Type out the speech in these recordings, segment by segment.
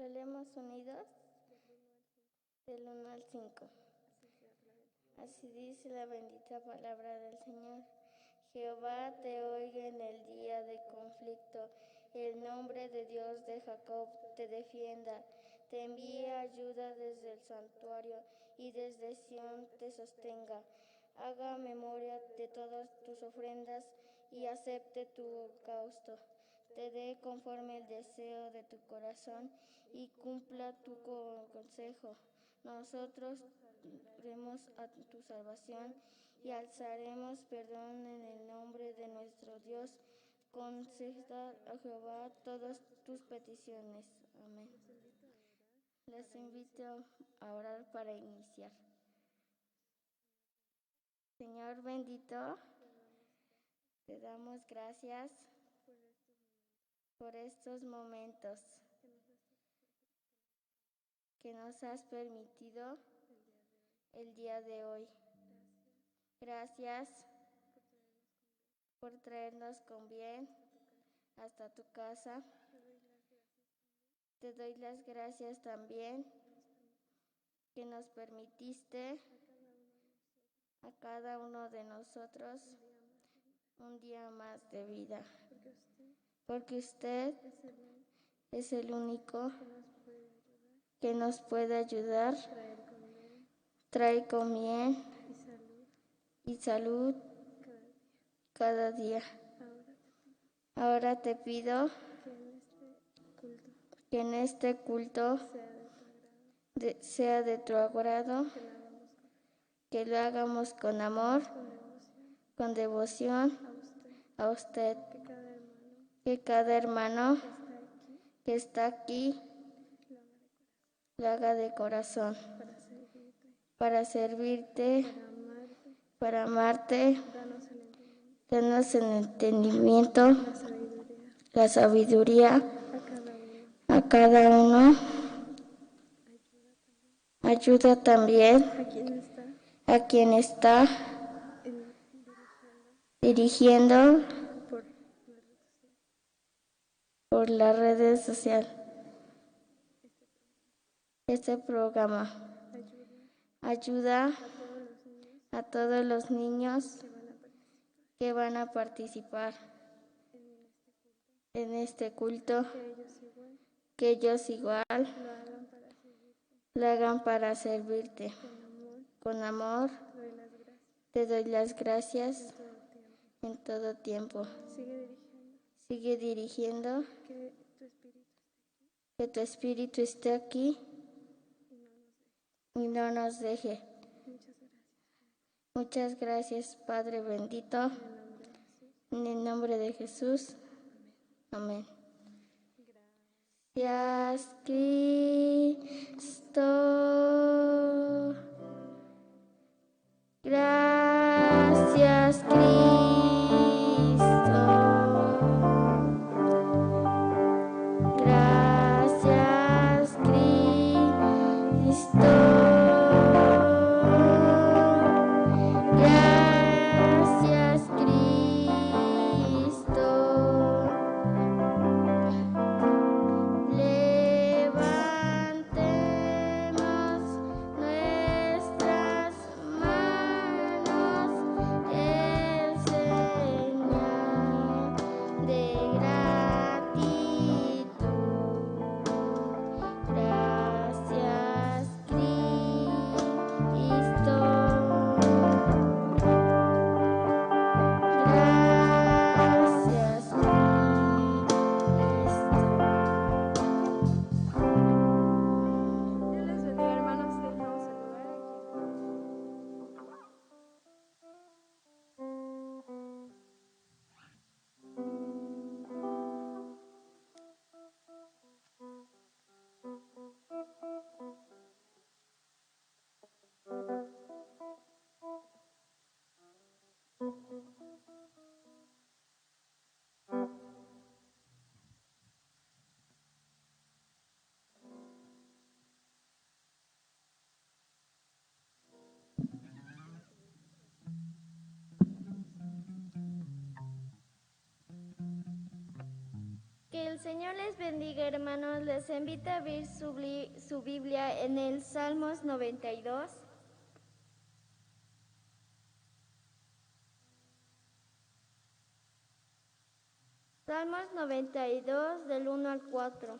Leemos unidos del 1 al 5. Así dice la bendita palabra del Señor. Jehová te oiga en el día de conflicto. El nombre de Dios de Jacob te defienda. Te envíe ayuda desde el santuario y desde Sión te sostenga. Haga memoria de todas tus ofrendas y acepte tu holocausto. Te dé conforme el deseo de tu corazón y cumpla tu consejo. Nosotros haremos a tu salvación y alzaremos perdón en el nombre de nuestro Dios. Conceda a Jehová todas tus peticiones. Amén. Les invito a orar para iniciar. Señor bendito, te damos gracias por estos momentos que nos has permitido el día de hoy. Gracias por traernos con bien hasta tu casa. Te doy las gracias también que nos permitiste a cada uno de nosotros un día más de vida, porque usted es el único que nos puede ayudar, trae con bien y salud cada día. Ahora te pido que en este culto sea de tu agrado, que lo hagamos con amor, con devoción a usted, que cada hermano que está aquí lo haga de corazón, para servirte, para amarte. Danos el entendimiento, la sabiduría a cada uno. Ayuda también a quien está dirigiendo por las redes sociales este programa. Ayuda a todos los niños que van a participar en este culto, que ellos igual lo hagan para servirte. Con amor, te doy las gracias en todo tiempo. Sigue dirigiendo, que tu espíritu esté aquí y no nos deje. Muchas gracias, Padre bendito, en el nombre de Jesús. Amén. Gracias, Cristo. Gracias, Cristo. Gracias, Cristo. Gracias, Cristo. Levantemos nuestras manos, el Señor Señor les bendiga, hermanos. Les invito a abrir su Biblia en el Salmos 92. Salmos 92 del 1 al 4.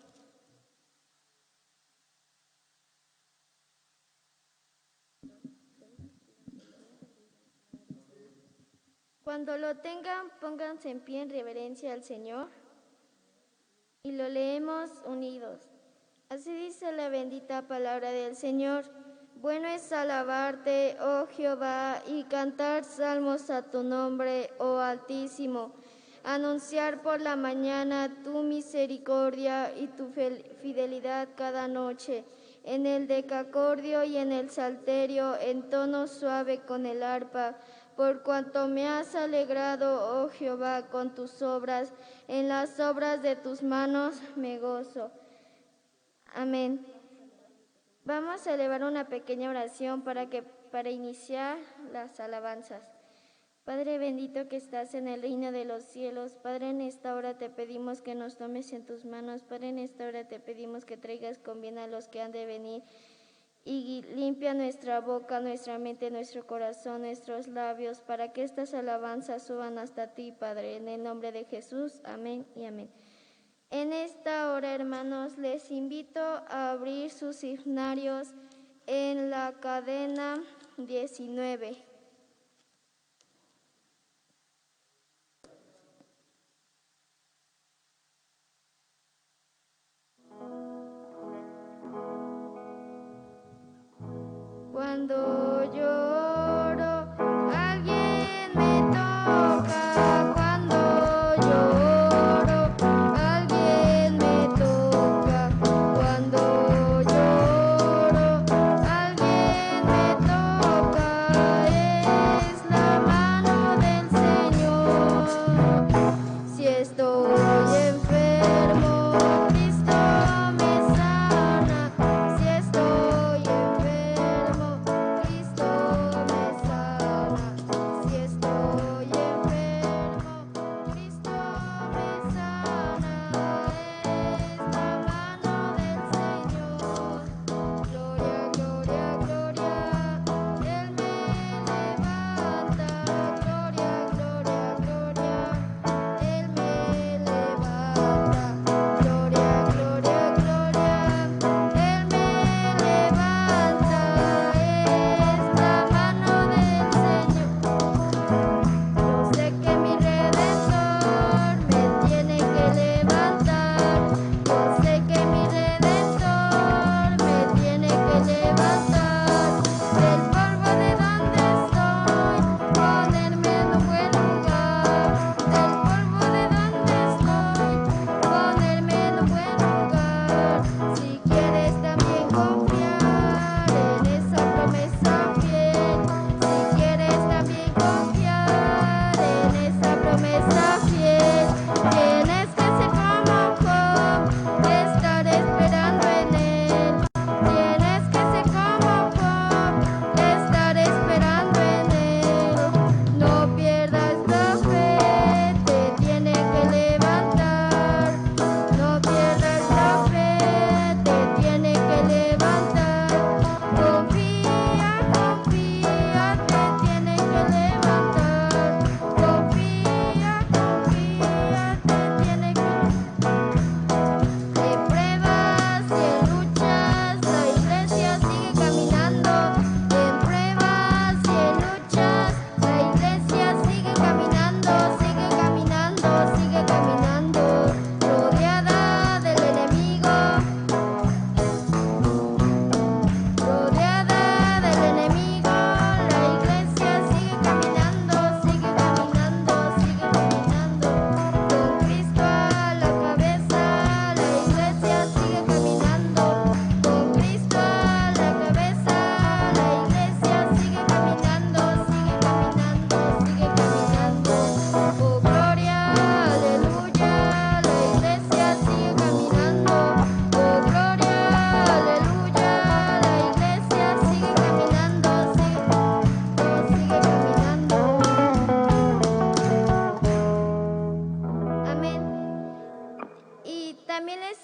Cuando lo tengan, pónganse en pie en reverencia al Señor y lo leemos unidos. Así dice la bendita palabra del Señor. Bueno es alabarte, oh Jehová, y cantar salmos a tu nombre, oh Altísimo. Anunciar por la mañana tu misericordia y tu fidelidad cada noche, en el decacordio y en el salterio, en tono suave con el arpa, por cuanto me has alegrado, oh Jehová, con tus obras, en las obras de tus manos me gozo. Amén. Vamos a elevar una pequeña oración para iniciar las alabanzas. Padre bendito que estás en el reino de los cielos, Padre, en esta hora te pedimos que nos tomes en tus manos, Padre, en esta hora te pedimos que traigas con bien a los que han de venir y limpia nuestra boca, nuestra mente, nuestro corazón, nuestros labios, para que estas alabanzas suban hasta ti, Padre, en el nombre de Jesús. Amén y amén. En esta hora, hermanos, les invito a abrir sus himnarios en la cadena 19. Cuando lloro, alguien me toca. Cuando lloro, alguien me toca. Cuando lloro, alguien me toca. Es la mano del Señor. Si estoy enfermo, Cristo me sana. Si estoy enfermo,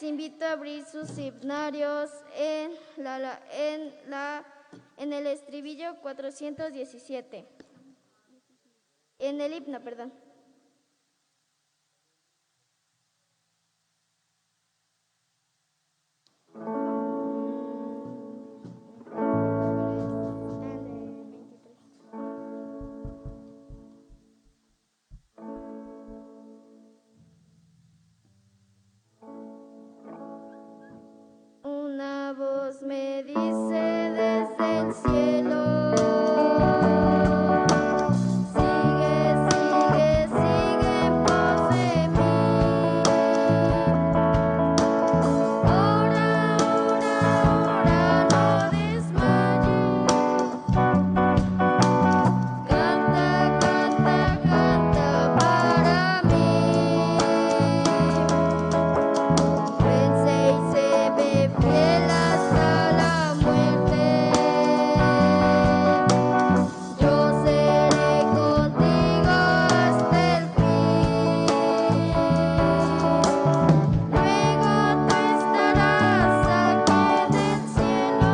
invito a abrir sus himnarios en el estribillo 417. En el himno, perdón. Una voz me dice desde el cielo, sigue, sigue, sigue en pos de mí. Ora, ora, ora, no desmayes. Canta, canta, canta para mí. Vence y se ve fiel hasta la muerte. Yo seré contigo hasta el fin. Luego tú estarás aquí en el cielo,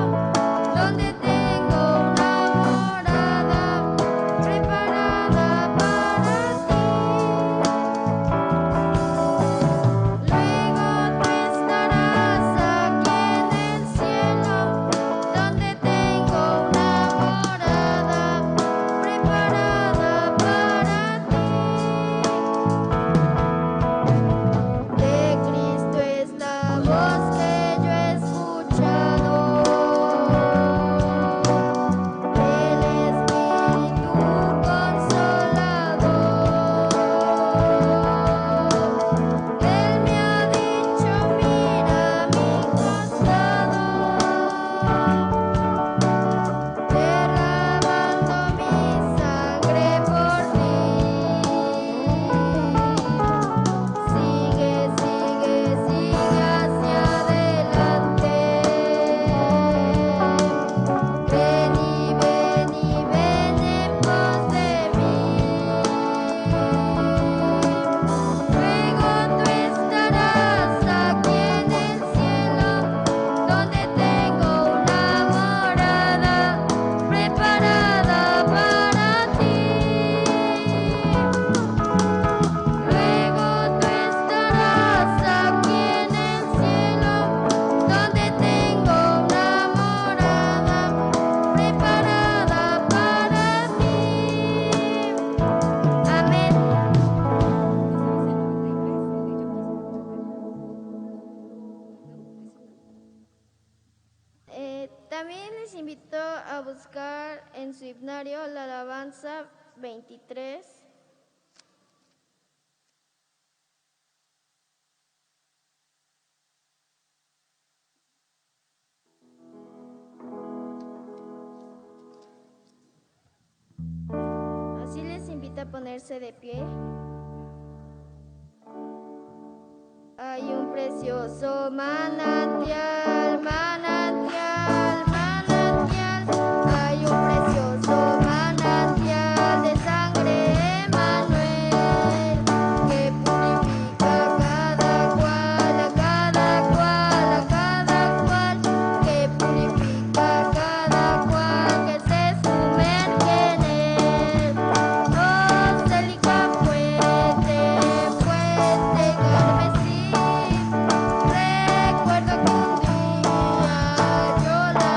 donde tengo una morada preparada para ti. Luego tú estarás aquí en el cielo, donde tengo una morada preparada para ti. De Cristo es la voz que yo he escuchado, el Espíritu Consolador. Él me ha dicho, mira mi costado, derramando mi sangre por ti. Sigue, sigue, sigue hacia adelante. Ven y ven y ven en pos de mí. Luego tú estarás aquí en el cielo, donde tengo una morada preparada para ti. Luego tú estarás aquí en el cielo, donde tengo una morada preparada para ti. Amén. También les invito a buscar en su himnario la alabanza 23. Así les invito a ponerse de pie. Hay un precioso manantial, manantial, manantial. Hay un precioso manantial de sangre Emmanuel, que purifica cada cual, a cada cual, a cada cual, que purifica cada cual que se sumerge en él. Oh, célica fuente, fuente carmesí. Recuerdo que un día yo la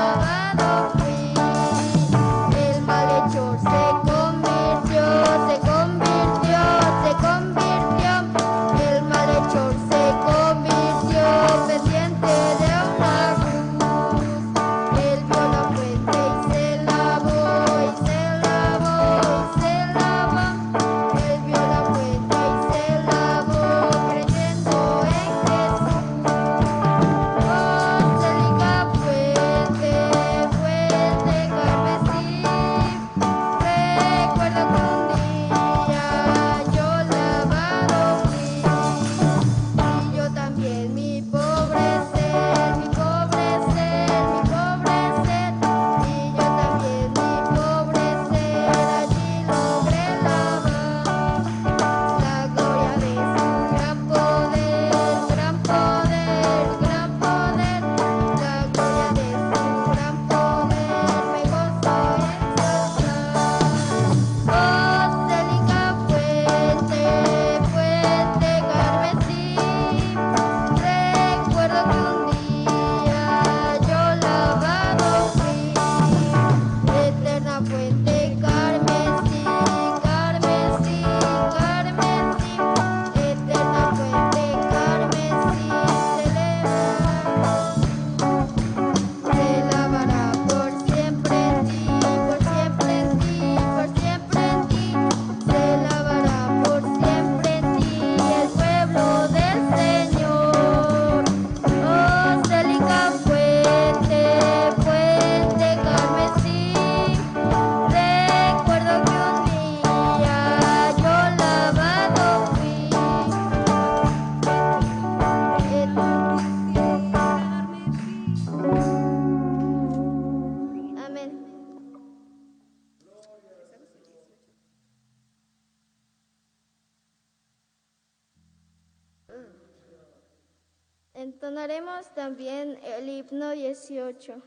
Entonaremos también el himno 18.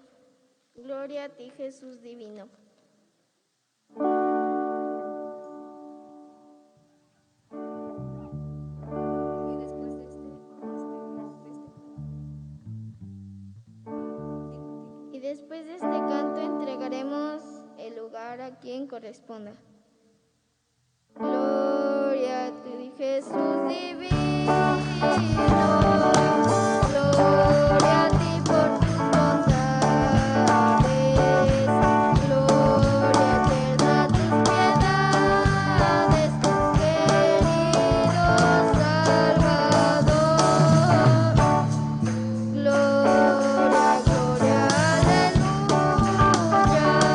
Gloria a ti, Jesús divino. Y después de este canto entregaremos el lugar a quien corresponda. Gloria a ti, Jesús divino. Gloria a ti por tus bondades. Gloria eterna a tus piedades, querido Salvador. Gloria, gloria, aleluya. Gloria,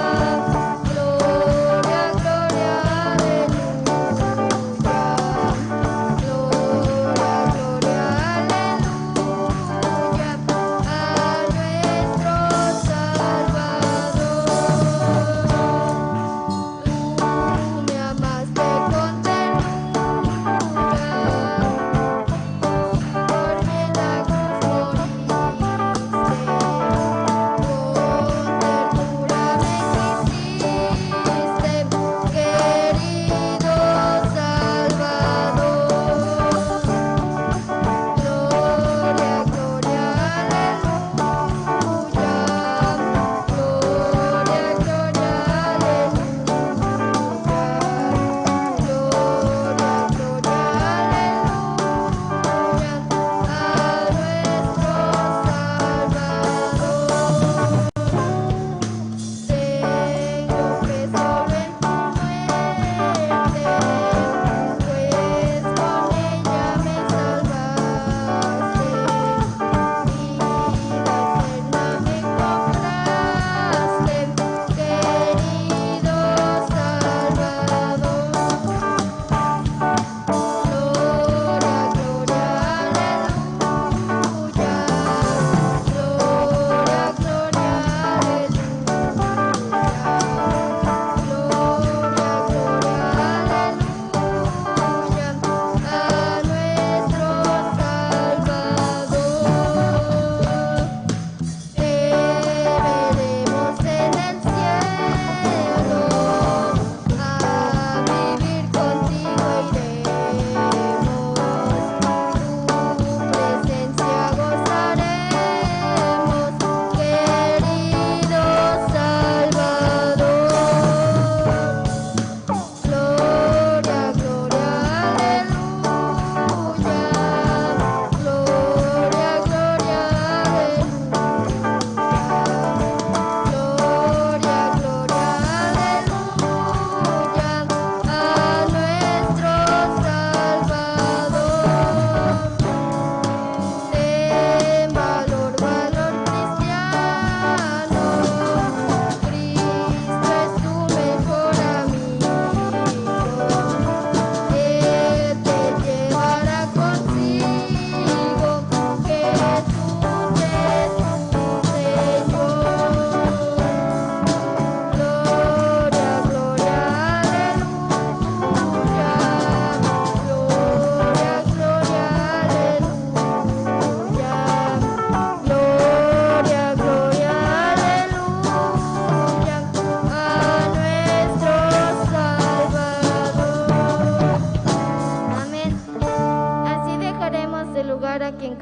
gloria, aleluya.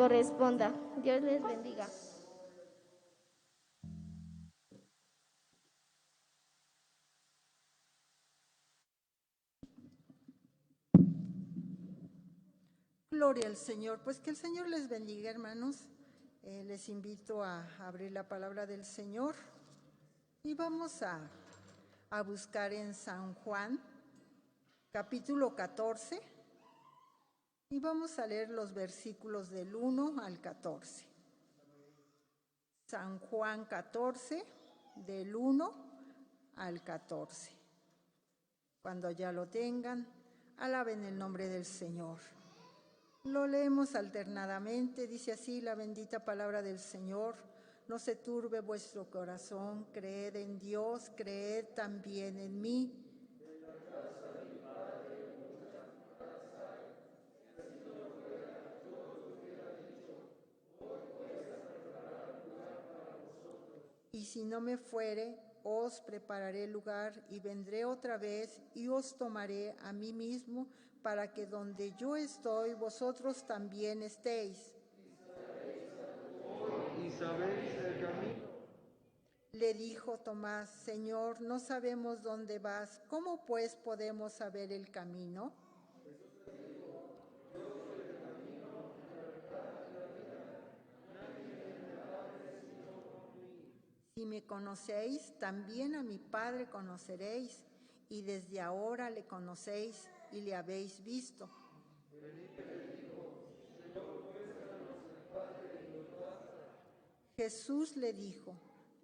corresponda. Dios les bendiga. Gloria al Señor. Pues que el Señor les bendiga, hermanos. Les invito a abrir la palabra del Señor y vamos a buscar en San Juan, capítulo 14, y vamos a leer los versículos del 1 al 14. San Juan 14, del 1 al 14. Cuando ya lo tengan, alaben el nombre del Señor. Lo leemos alternadamente, dice así la bendita palabra del Señor: no se turbe vuestro corazón, creed en Dios, creed también en mí. si no me fuere, os prepararé lugar y vendré otra vez y os tomaré a mí mismo, para que donde yo estoy, vosotros también estéis. ¿Y sabéis el camino? Le dijo Tomás: Señor, no sabemos dónde vas, ¿cómo pues podemos saber el camino? Si me conocéis, también a mi Padre conoceréis, y desde ahora le conocéis y le habéis visto. Jesús le dijo: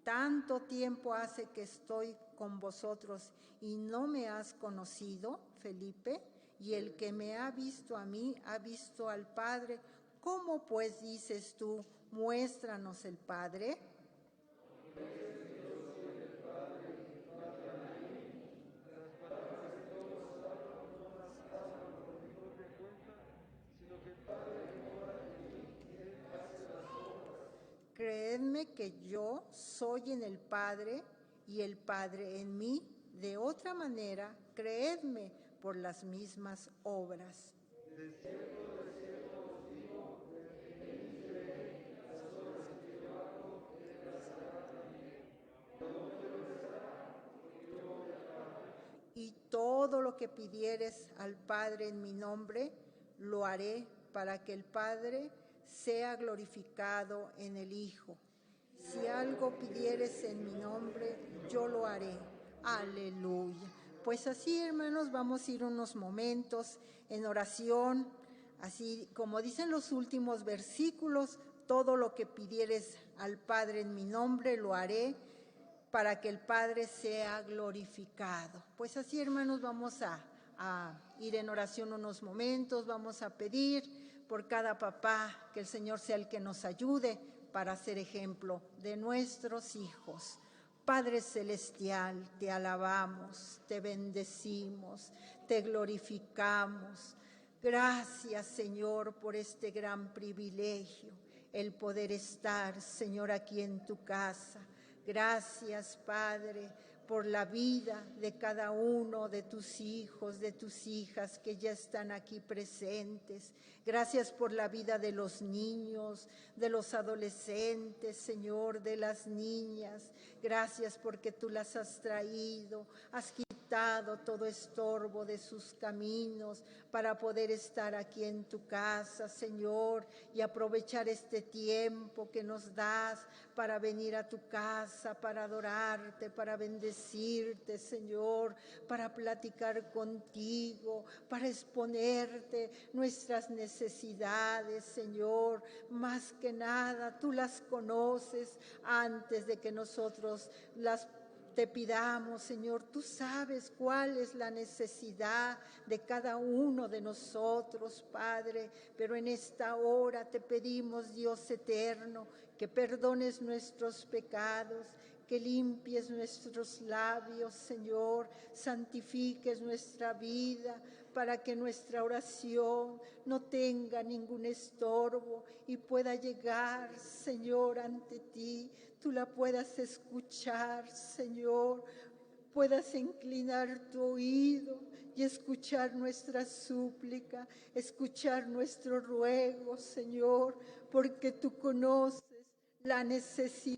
¿tanto tiempo hace que estoy con vosotros y no me has conocido, Felipe? Y el que me ha visto a mí, ha visto al Padre. ¿Cómo pues dices tú, muéstranos el Padre? Creedme que yo soy en el Padre y el Padre en mí. De otra manera, creedme por las mismas obras. Y todo lo que pidieres al Padre en mi nombre, lo haré, para que el Padre sea glorificado en el Hijo. Si algo pidieres en mi nombre, yo lo haré. Aleluya. Pues así, hermanos, vamos a ir unos momentos en oración, así como dicen los últimos versículos: todo lo que pidieres al Padre en mi nombre, lo haré, para que el Padre sea glorificado. Pues así, hermanos, vamos a ir en oración unos momentos, vamos a pedir por cada papá, que el Señor sea el que nos ayude para ser ejemplo de nuestros hijos. Padre celestial, te alabamos, te bendecimos, te glorificamos. Gracias, Señor, por este gran privilegio, el poder estar, Señor, aquí en tu casa. Gracias, Padre, por la vida de cada uno de tus hijos, de tus hijas que ya están aquí presentes. Gracias por la vida de los niños, de los adolescentes, Señor, de las niñas. Gracias porque tú las has traído, has quitado todo estorbo de sus caminos para poder estar aquí en tu casa, Señor, y aprovechar este tiempo que nos das para venir a tu casa, para adorarte, para bendecirte, Señor, para platicar contigo, para exponerte nuestras necesidades, Señor. Más que nada, tú las conoces antes de que nosotros te pidamos, Señor. Tú sabes cuál es la necesidad de cada uno de nosotros, Padre, pero en esta hora te pedimos, Dios eterno, que perdones nuestros pecados, que limpies nuestros labios, Señor, santifiques nuestra vida, para que nuestra oración no tenga ningún estorbo y pueda llegar, Señor, ante ti. Tú la puedas escuchar, Señor, puedas inclinar tu oído y escuchar nuestra súplica, escuchar nuestro ruego, Señor, porque tú conoces la necesidad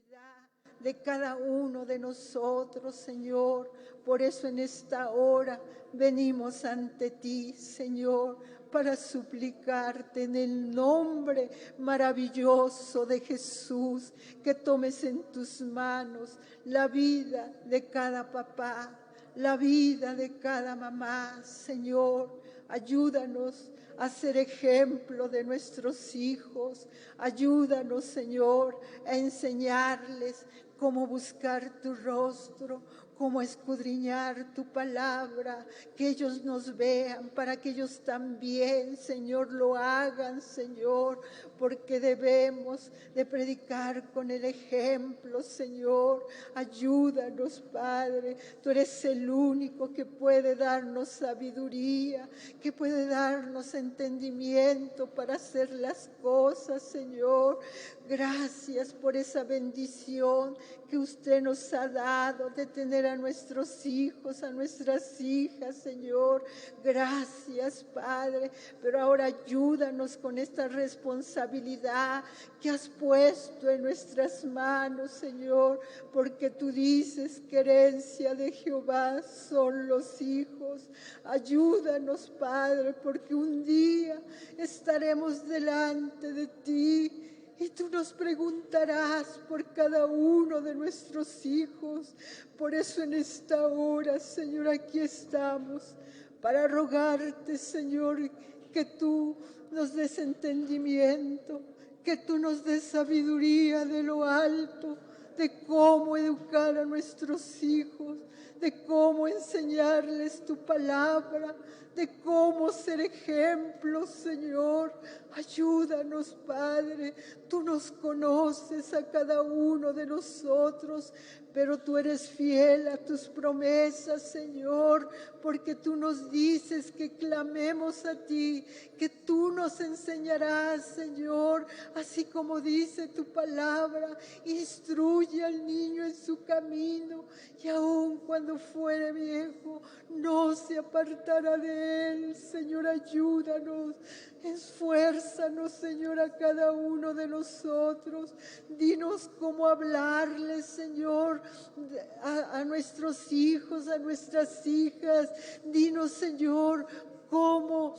de cada uno de nosotros, Señor. Por eso en esta hora venimos ante ti, Señor, para suplicarte en el nombre maravilloso de Jesús, que tomes en tus manos la vida de cada papá, la vida de cada mamá, Señor. Ayúdanos a ser ejemplo de nuestros hijos. Ayúdanos, Señor, a enseñarles cómo buscar tu rostro, cómo escudriñar tu palabra, que ellos nos vean, para que ellos también, Señor, lo hagan, Señor, porque debemos de predicar con el ejemplo, Señor. Ayúdanos, Padre, tú eres el único que puede darnos sabiduría, que puede darnos entendimiento para hacer las cosas, Señor. Gracias por esa bendición que usted nos ha dado de tener a nuestros hijos, a nuestras hijas, Señor. Gracias, Padre, pero ahora ayúdanos con esta responsabilidad que has puesto en nuestras manos, Señor, porque tú dices que herencia de Jehová son los hijos. Ayúdanos, Padre, porque un día estaremos delante de ti y tú nos preguntarás por cada uno de nuestros hijos. Por eso en esta hora, Señor, aquí estamos para rogarte, Señor, que tú nos des entendimiento, que tú nos des sabiduría de lo alto, de cómo educar a nuestros hijos, de cómo enseñarles tu palabra, de cómo ser ejemplos, Señor. Ayúdanos, Padre. Tú nos conoces a cada uno de nosotros, pero tú eres fiel a tus promesas, Señor, porque tú nos dices que clamemos a ti, que tú nos enseñarás, Señor, así como dice tu palabra. Instruye al niño en su camino y aun cuando fuere viejo no se apartará de él. Señor, ayúdanos. Esfuérzanos, Señor, a cada uno de nosotros. Dinos cómo hablarles, Señor, a nuestros hijos, a nuestras hijas. Dinos, Señor, cómo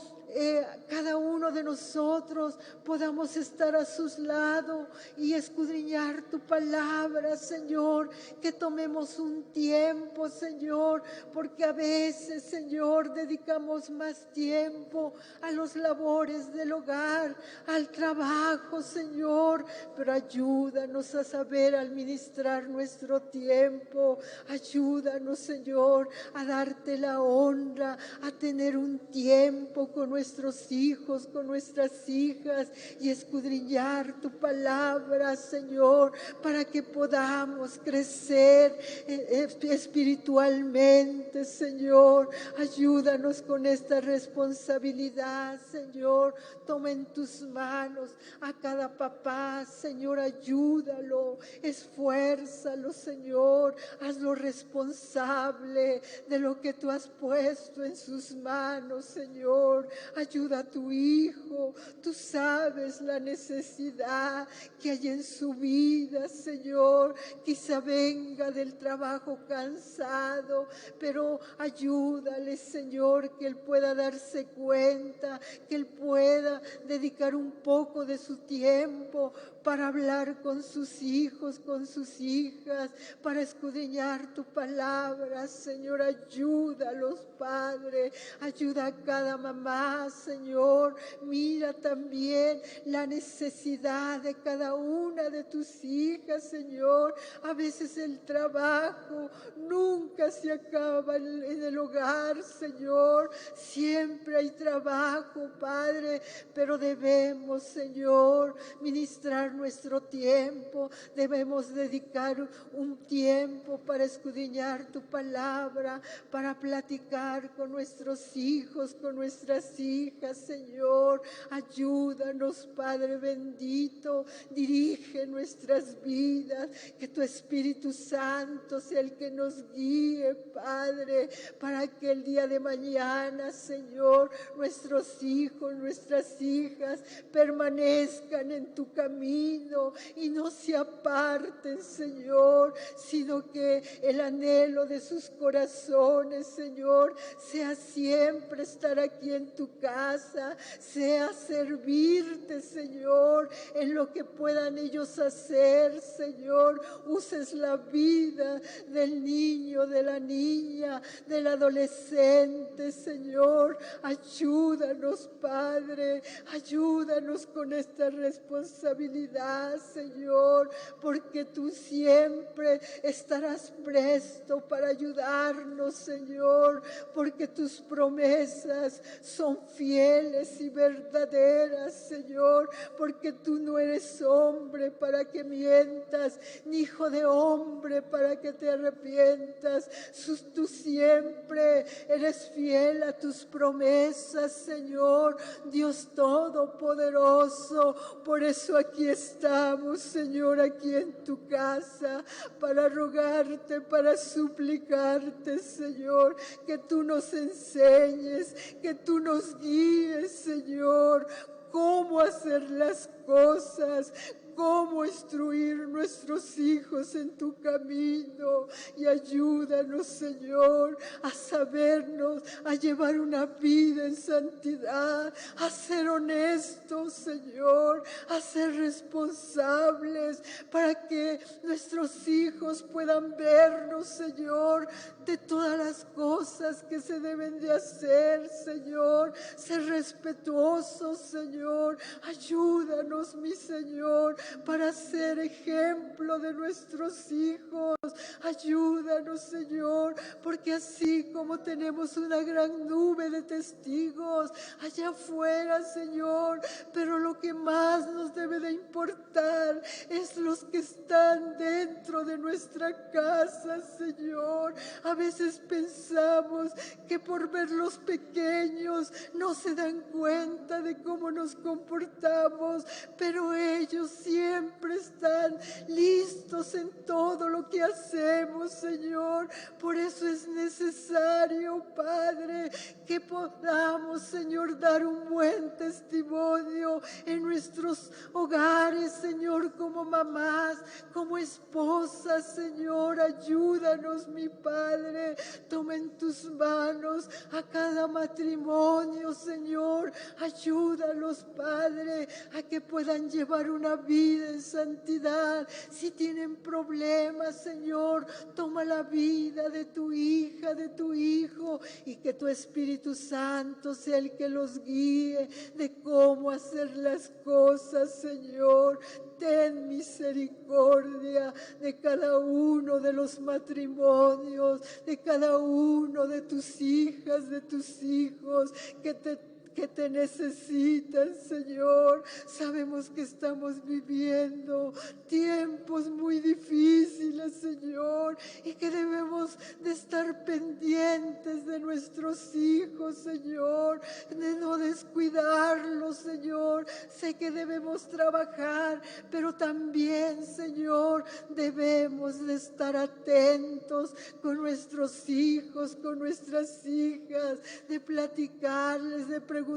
cada uno de nosotros podamos estar a sus lados y escudriñar tu palabra, Señor. Que tomemos un tiempo, Señor, porque a veces, Señor, dedicamos más tiempo a los labores del hogar, al trabajo, Señor, pero ayúdanos a saber administrar nuestro tiempo. Ayúdanos, Señor, a darte la honra, a tener un tiempo con nuestros hijos, con nuestras hijas y escudriñar tu palabra, Señor, para que podamos crecer espiritualmente, Señor. Ayúdanos con esta responsabilidad, Señor. Toma en tus manos a cada papá, Señor, ayúdalo, esfuérzalo, Señor, hazlo responsable de lo que tú has puesto en sus manos, Señor. Ayuda a tu hijo, tú sabes la necesidad que hay en su vida, Señor. Quizá venga del trabajo cansado, pero ayúdale, Señor, que él pueda darse cuenta, que él pueda dedicar un poco de su tiempo para hablar con sus hijos, con sus hijas, para escudriñar tu palabra, Señor. Ayúdalos, Padre. Ayuda a cada mamá, Señor. Mira también la necesidad de cada una de tus hijas, Señor. A veces el trabajo nunca se acaba en el hogar, Señor. Siempre hay trabajo, Padre, pero debemos, Señor, ministrar nuestro tiempo. Debemos dedicar un tiempo para escudriñar tu palabra, para platicar con nuestros hijos, con nuestras hijas, Señor. Ayúdanos, Padre bendito. Dirige nuestras vidas. Que tu Espíritu Santo sea el que nos guíe, Padre, para que el día de mañana, Señor, nuestros hijos, nuestras hijas permanezcan en tu camino y no se aparten, Señor, sino que el anhelo de sus corazones, Señor, sea siempre estar aquí en tu casa, sea servirte, Señor, en lo que puedan ellos hacer, Señor. Uses la vida del niño, de la niña, del adolescente, Señor. Ayúdanos, Padre, ayúdanos con esta responsabilidad, Señor, porque tú siempre estarás presto para ayudarnos, Señor, porque tus promesas son fieles y verdaderas, Señor, porque tú no eres hombre para que mientas, ni hijo de hombre para que te arrepientas. Tú siempre eres fiel a tus promesas, Señor, Dios Todopoderoso. Por eso aquí estamos, Señor, aquí en tu casa, para rogarte, para suplicarte, Señor, que tú nos enseñes, que tú nos guíes, Señor, cómo hacer las cosas, cómo instruir nuestros hijos en tu camino, y ayúdanos, Señor, a sabernos, a llevar una vida en santidad, a ser honestos, Señor, a ser responsables, para que nuestros hijos puedan vernos, Señor, de todas las cosas que se deben de hacer, Señor. Ser respetuosos, Señor. Ayúdanos, mi Señor, para ser ejemplo de nuestros hijos. Ayúdanos, Señor, porque así como tenemos una gran nube de testigos allá afuera, Señor, pero lo que más nos debe de importar es los que están dentro de nuestra casa, Señor. A veces pensamos que por verlos pequeños no se dan cuenta de cómo nos comportamos, pero ellos siempre están listos en todo lo que hacemos, Señor. Por eso es necesario, Padre, que podamos, Señor, dar un buen testimonio en nuestros hogares, Señor, como mamás, como esposas, Señor. Ayúdanos, mi Padre. Toma en tus manos a cada matrimonio, Señor. Ayúdalos, Padre, a que puedan llevar una vida en santidad. Si tienen problemas, Señor, toma la vida de tu hija, de tu hijo, y que tu Espíritu Santo sea el que los guíe de cómo hacer las cosas, Señor. Ten misericordia de cada uno de los matrimonios, de cada uno de tus hijas, de tus hijos que te necesitan, Señor. Sabemos que estamos viviendo tiempos muy difíciles, Señor, y que debemos de estar pendientes de nuestros hijos, Señor, de no descuidarlos, Señor. Sé que debemos trabajar, pero también, Señor, debemos de estar atentos con nuestros hijos, con nuestras hijas, de platicarles, de preguntarles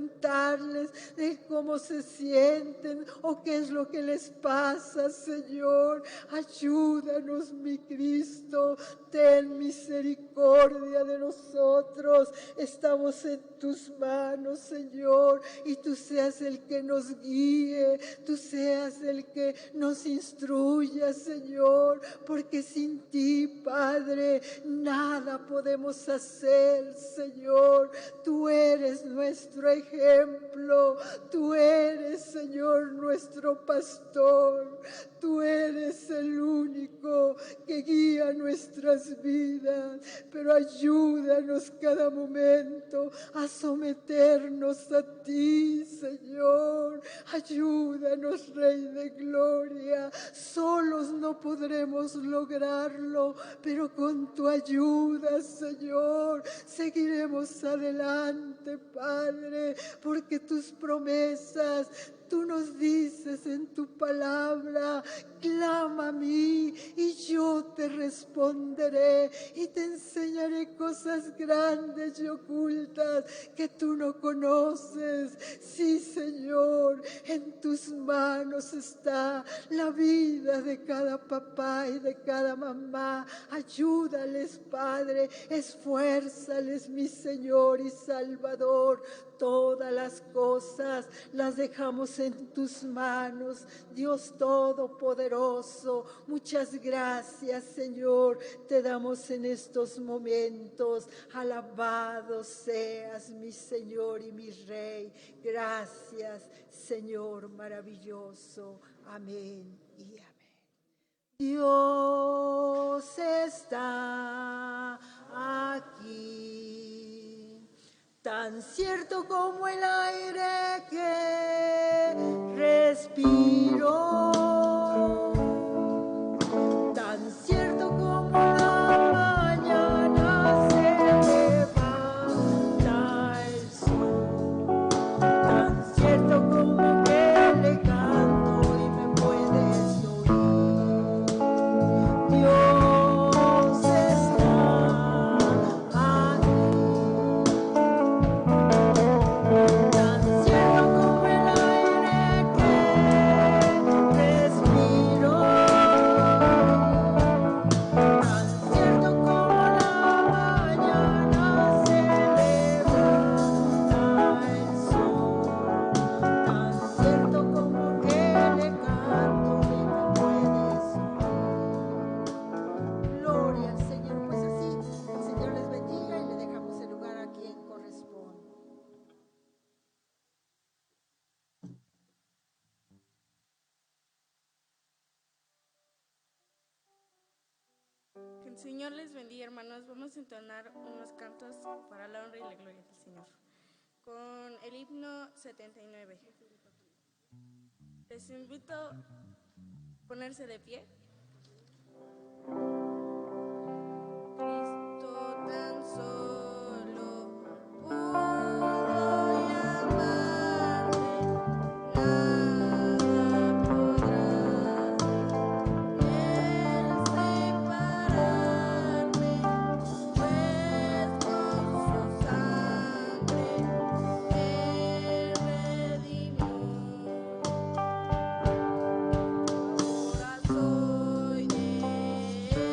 de cómo se sienten o qué es lo que les pasa, Señor. Ayúdanos, mi Cristo. Ten misericordia de nosotros. Estamos en tus manos, Señor, y tú seas el que nos guíe, tú seas el que nos instruya, Señor, porque sin ti, Padre, nada podemos hacer, Señor. Tú eres nuestro ejemplo, tú eres, Señor, nuestro pastor, tú eres el único que guía nuestras vidas, pero ayúdanos cada momento a someternos a ti, Señor. Ayúdanos, Rey de Gloria. Solos no podremos lograrlo, pero con tu ayuda, Señor, seguiremos adelante, Padre, porque tus promesas, tú nos dices en tu palabra: clama a mí y yo te responderé y te enseñaré cosas grandes y ocultas que tú no conoces. Sí, Señor, en tus manos está la vida de cada papá y de cada mamá. Ayúdales, Padre, esfuérzales, mi Señor y Salvador. todas las cosas las dejamos en tus manos, Dios Todopoderoso. Muchas gracias, Señor, te damos en estos momentos. Alabado seas, mi Señor y mi Rey. Gracias, Señor maravilloso. Amén y amén. Dios está aquí, tan cierto como el aire que respiro, tan cierto como la mañana se levanta el sol, tan cierto como que le canto y me puedes oír. Dios está aquí, tan cierto como el aire que respiro, tan cierto como la mañana se levanta el sol, tan cierto como que le canto y me puedes oír. Gloria al Señor. Pues así, el Señor les bendiga y le dejamos el lugar a quien corresponde. Que el Señor les bendiga, hermanos. Vamos a entonar unos cantos para la honra y la gloria del Señor. Con el himno 79. Les invito a ponerse de pie. Cristo tan solo pudo llamarme, nada podrá Él separarme, pues con su sangre me redimió. Ahora soy de Él.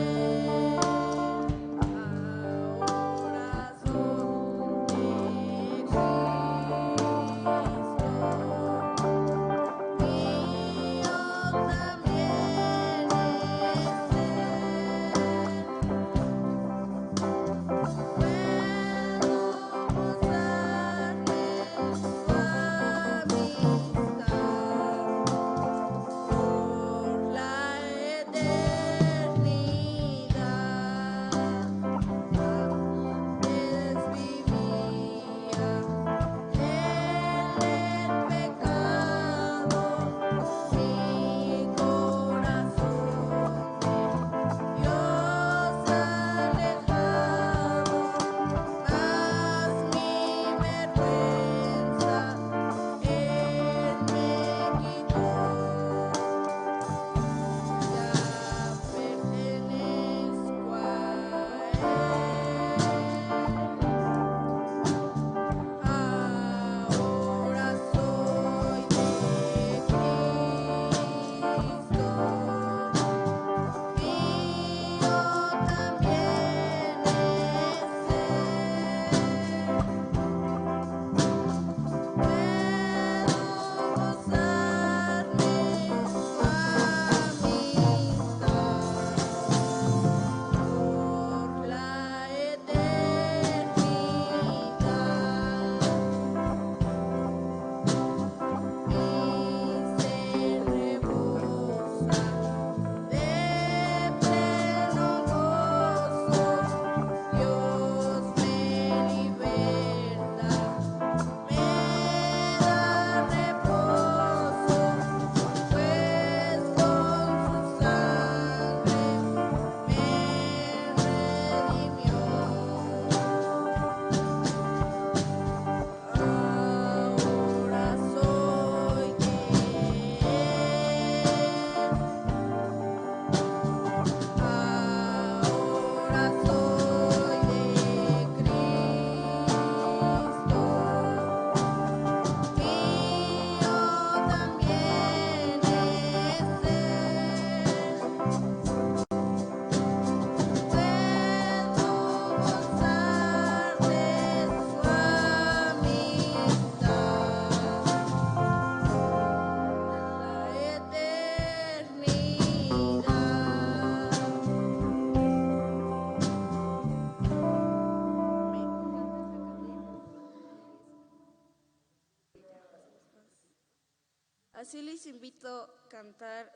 Así les invito a cantar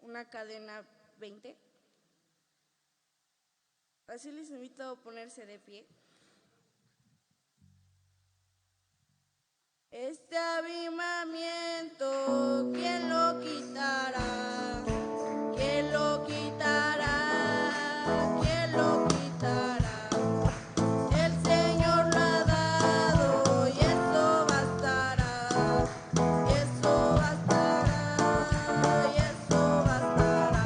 una cadena 20. Así les invito a ponerse de pie. Este avivamiento, ¿quién lo quitará? ¿Quién lo quitará? ¿Quién lo quitará? El Señor lo ha dado y eso bastará. Y eso bastará, y eso bastará.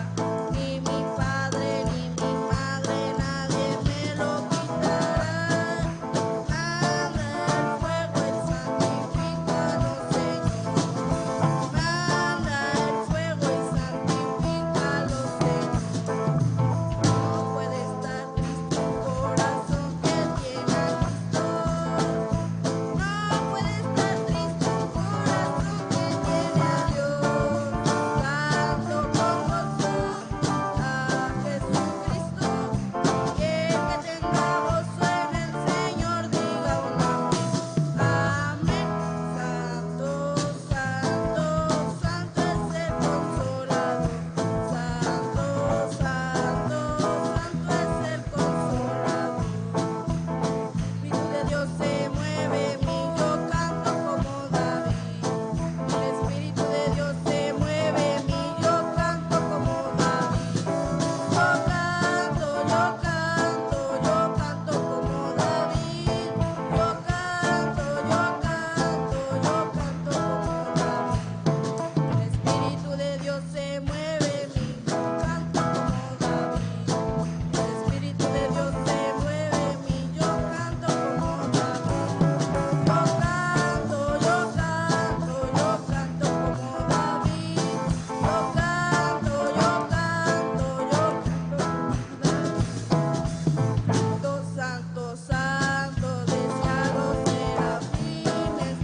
Ni mi padre ni mi madre, nadie me lo quitará. Manda el fuego y santifícanos, Señor. Manda el fuego y santifícalos, Señor. No puede estar triste un corazón que tiene a Cristo. No puede estar triste un corazón que tiene a Dios. Canto con gozo a Jesucristo. Y el que tenga gozo en el Señor diga un amén. Amén. Santo, santo, santo es el Consolador. Santo, santo, santo es el Consolador. El Espíritu de Dios se mueve en mí, yo canto como David. El Espíritu de Dios se mueve en mí, yo canto como David. Yo canto, yo canto, yo canto como David. Yo canto, yo canto, yo canto como David. El Espíritu de Dios se mueve en mí, yo canto como David. El Espíritu de Dios se mueve en mí, yo canto como David. Yo canto, yo canto, yo canto como David. Yo canto, yo canto, yo canto como David. Santo, santo, decía los serafines.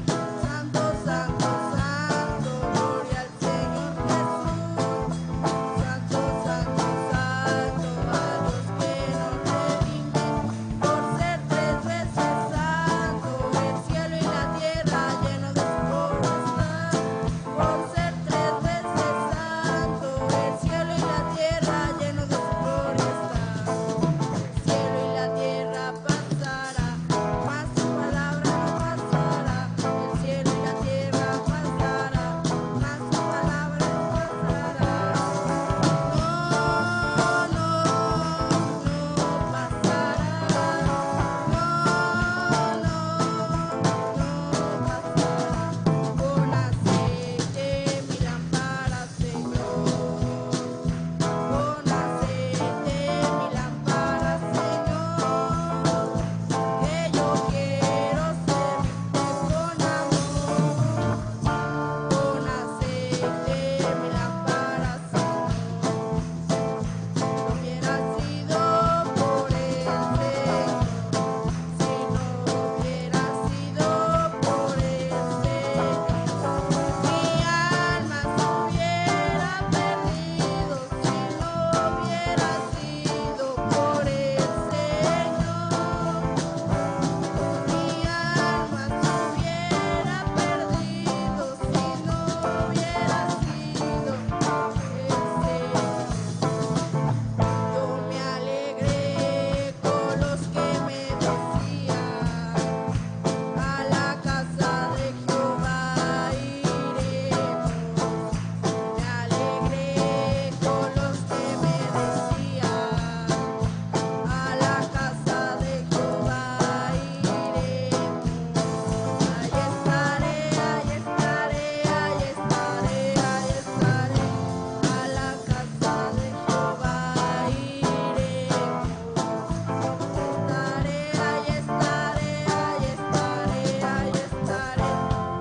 Santo, santo, santo, gloria al Señor Jesús. Santo, santo, santo, a Dios que nos redime. Por ser tres veces santo, el cielo y la tierra lleno de su gloria están. Por ser tres veces santo, el cielo y la tierra lleno de su gloria están. El cielo y la tierra pasará, mas su palabra no pasará. El cielo y la tierra pasará, mas su palabra no pasará. No, no, no pasará. No, no, no pasará. Con aceite mi lámpara, Señor. Con aceite mi lámpara, Señor, que yo quiero servirte con amor. Con aceite mi lámpara, Señor, si no hubiera sido por el Señor, si no hubiera sido por el Señor, mi alma se hubiera perdido. Si no hubiera sido por el Señor, mi alma se hubiera perdido. Si no hubiera sido por el Señor. Yo me alegré con los que me decían: a la casa de Jehová iremos. Me alegré con los que me decían: a la casa de Jehová iremos. Ahí estaré, ahí estaré, ahí estaré, ahí estaré. A la casa de Jehová iremos. Estaré, ahí estaré, ahí estaré, ahí estaré.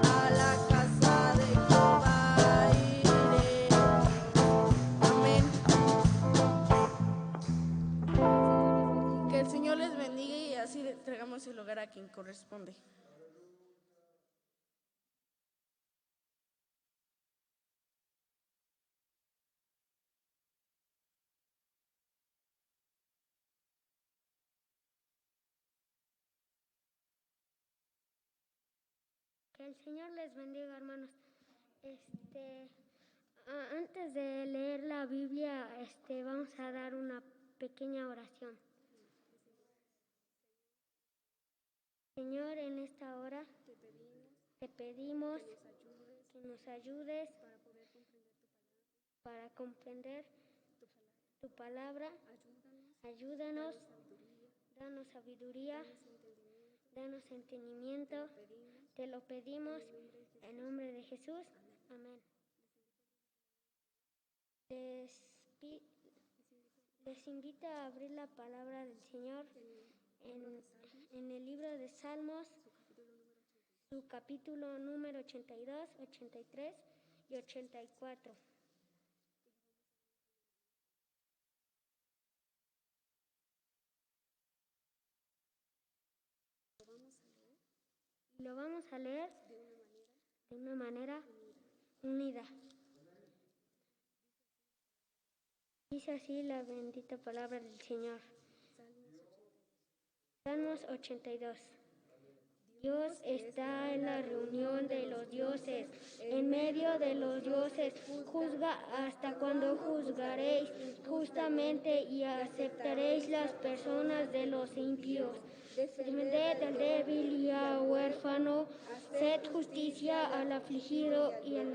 A la casa de Jehová iremos. Amén. Que el Señor les bendiga y así le entregamos el lugar a quien corresponde. Que el Señor les bendiga, hermanos. Antes de leer la Biblia, vamos a dar una pequeña oración. Señor, en esta hora te pedimos que nos ayudes para comprender tu palabra. Ayúdanos, danos sabiduría, danos entendimiento. Te lo pedimos en nombre de Jesús. Amén. Les invito a abrir la palabra del Señor en el libro de Salmos, su capítulo número 82, 83 y 84. Lo vamos a leer de una manera unida. Dice así la bendita palabra del Señor. Salmos 82. Dios está en la reunión de los dioses, en medio de los dioses. Juzga hasta cuando juzgaréis justamente y aceptaréis las personas de los impíos. Defended al débil y al huérfano, sed justicia al afligido y al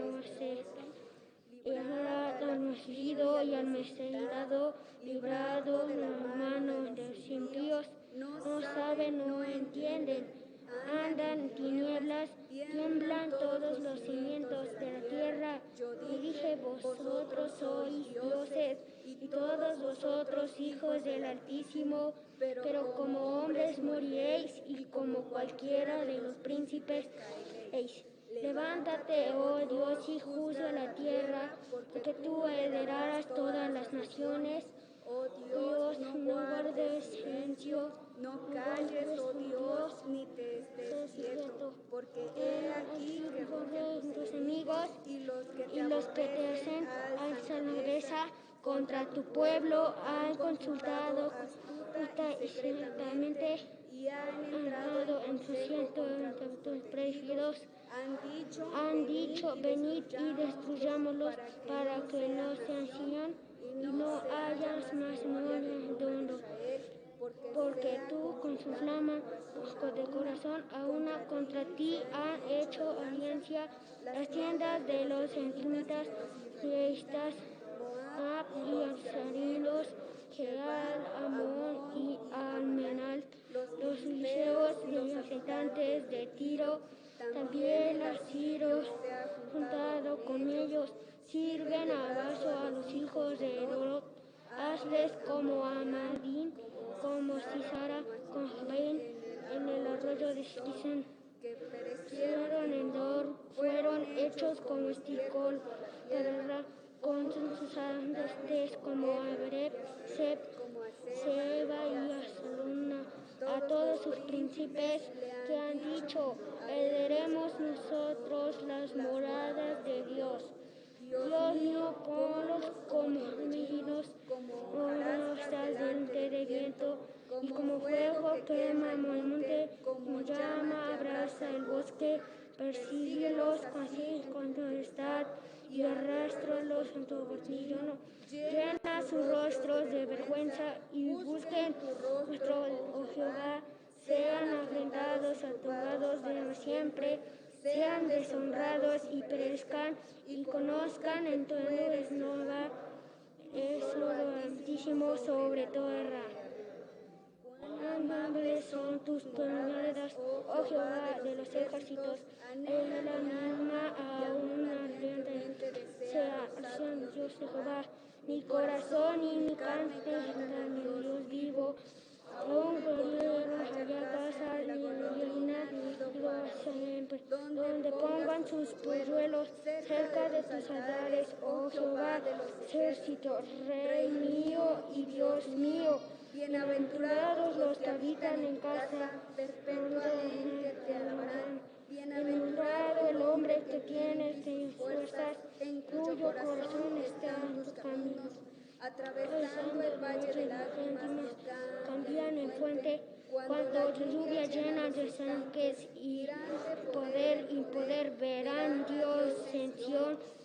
afligido y al mesereado, librado de la mano de los impíos. No saben, no entienden, andan en tinieblas, tiemblan todos los cimientos de la tierra. Y dije, vosotros sois dioses, y todos vosotros hijos del Altísimo, pero como hombres moriréis, y como cualquiera de los príncipes caeréis. Levántate, oh Dios, y juzga la tierra, porque tú heredarás todas las naciones. Oh Dios, no guardes silencio, no calles, oh Dios, ni te estés quieto, porque he aquí que rodean tus enemigos y los que te hacen alzan la cabeza contra tu pueblo. Han consultado astuta y ciertamente y han entrado en su asiento entre tus preferidos. Han dicho, venid y destruyámoslos para que no se sigan y no hayas más mundo. Porque tú con su flama de corazón a una contra ti han hecho alianza las tiendas de los centímetros fiestas y Arsarilos, Geal, Amón y Almenal, los liceos de los habitantes de Tiro, también las Ciros, juntado con ellos, sirven a vaso a los hijos de Dorot. Hazles como a Madín, como Cisara, con Jaén, en el arroyo de Sison, que perecieron en Dor, fueron hechos como esticol, guerra, con sus andes como Abreb, Seba y Asaluna, a todos sus príncipes que han dicho, heredaremos nosotros las moradas de Dios. Dios mío, ponlos como molinos, como astas de viento, y como fuego quema el monte, como llama abraza el bosque. Persíguelos con tu amistad y arrástralos en tu bolsillo. Llena sus rostros de vergüenza y busquen tu rostro, oh Jehová. Sean afrentados, atogados de siempre, sean deshonrados y perezcan y conozcan en tu eres nueva, es lo altísimo sobre tierra. Cuán amables son tus palabras, oh Jehová de los ejércitos, en la misma a una ardiente sea el Dios de Jehová, mi corazón y mi cante a mi Dios vivo. Donde pongan sus polluelos cerca de tus altares, oh Jehová de los ejércitos, Rey mío y Dios mío. Bienaventurados los que habitan en casa, perpetuamente te alabarán. Bienaventurado el hombre que tiene fuerzas, en cuyo corazón están tus caminos. Atravesando el valle de lágrimas, cambian en fuente, cuando lluvia llena de estanques y poder verán Dios en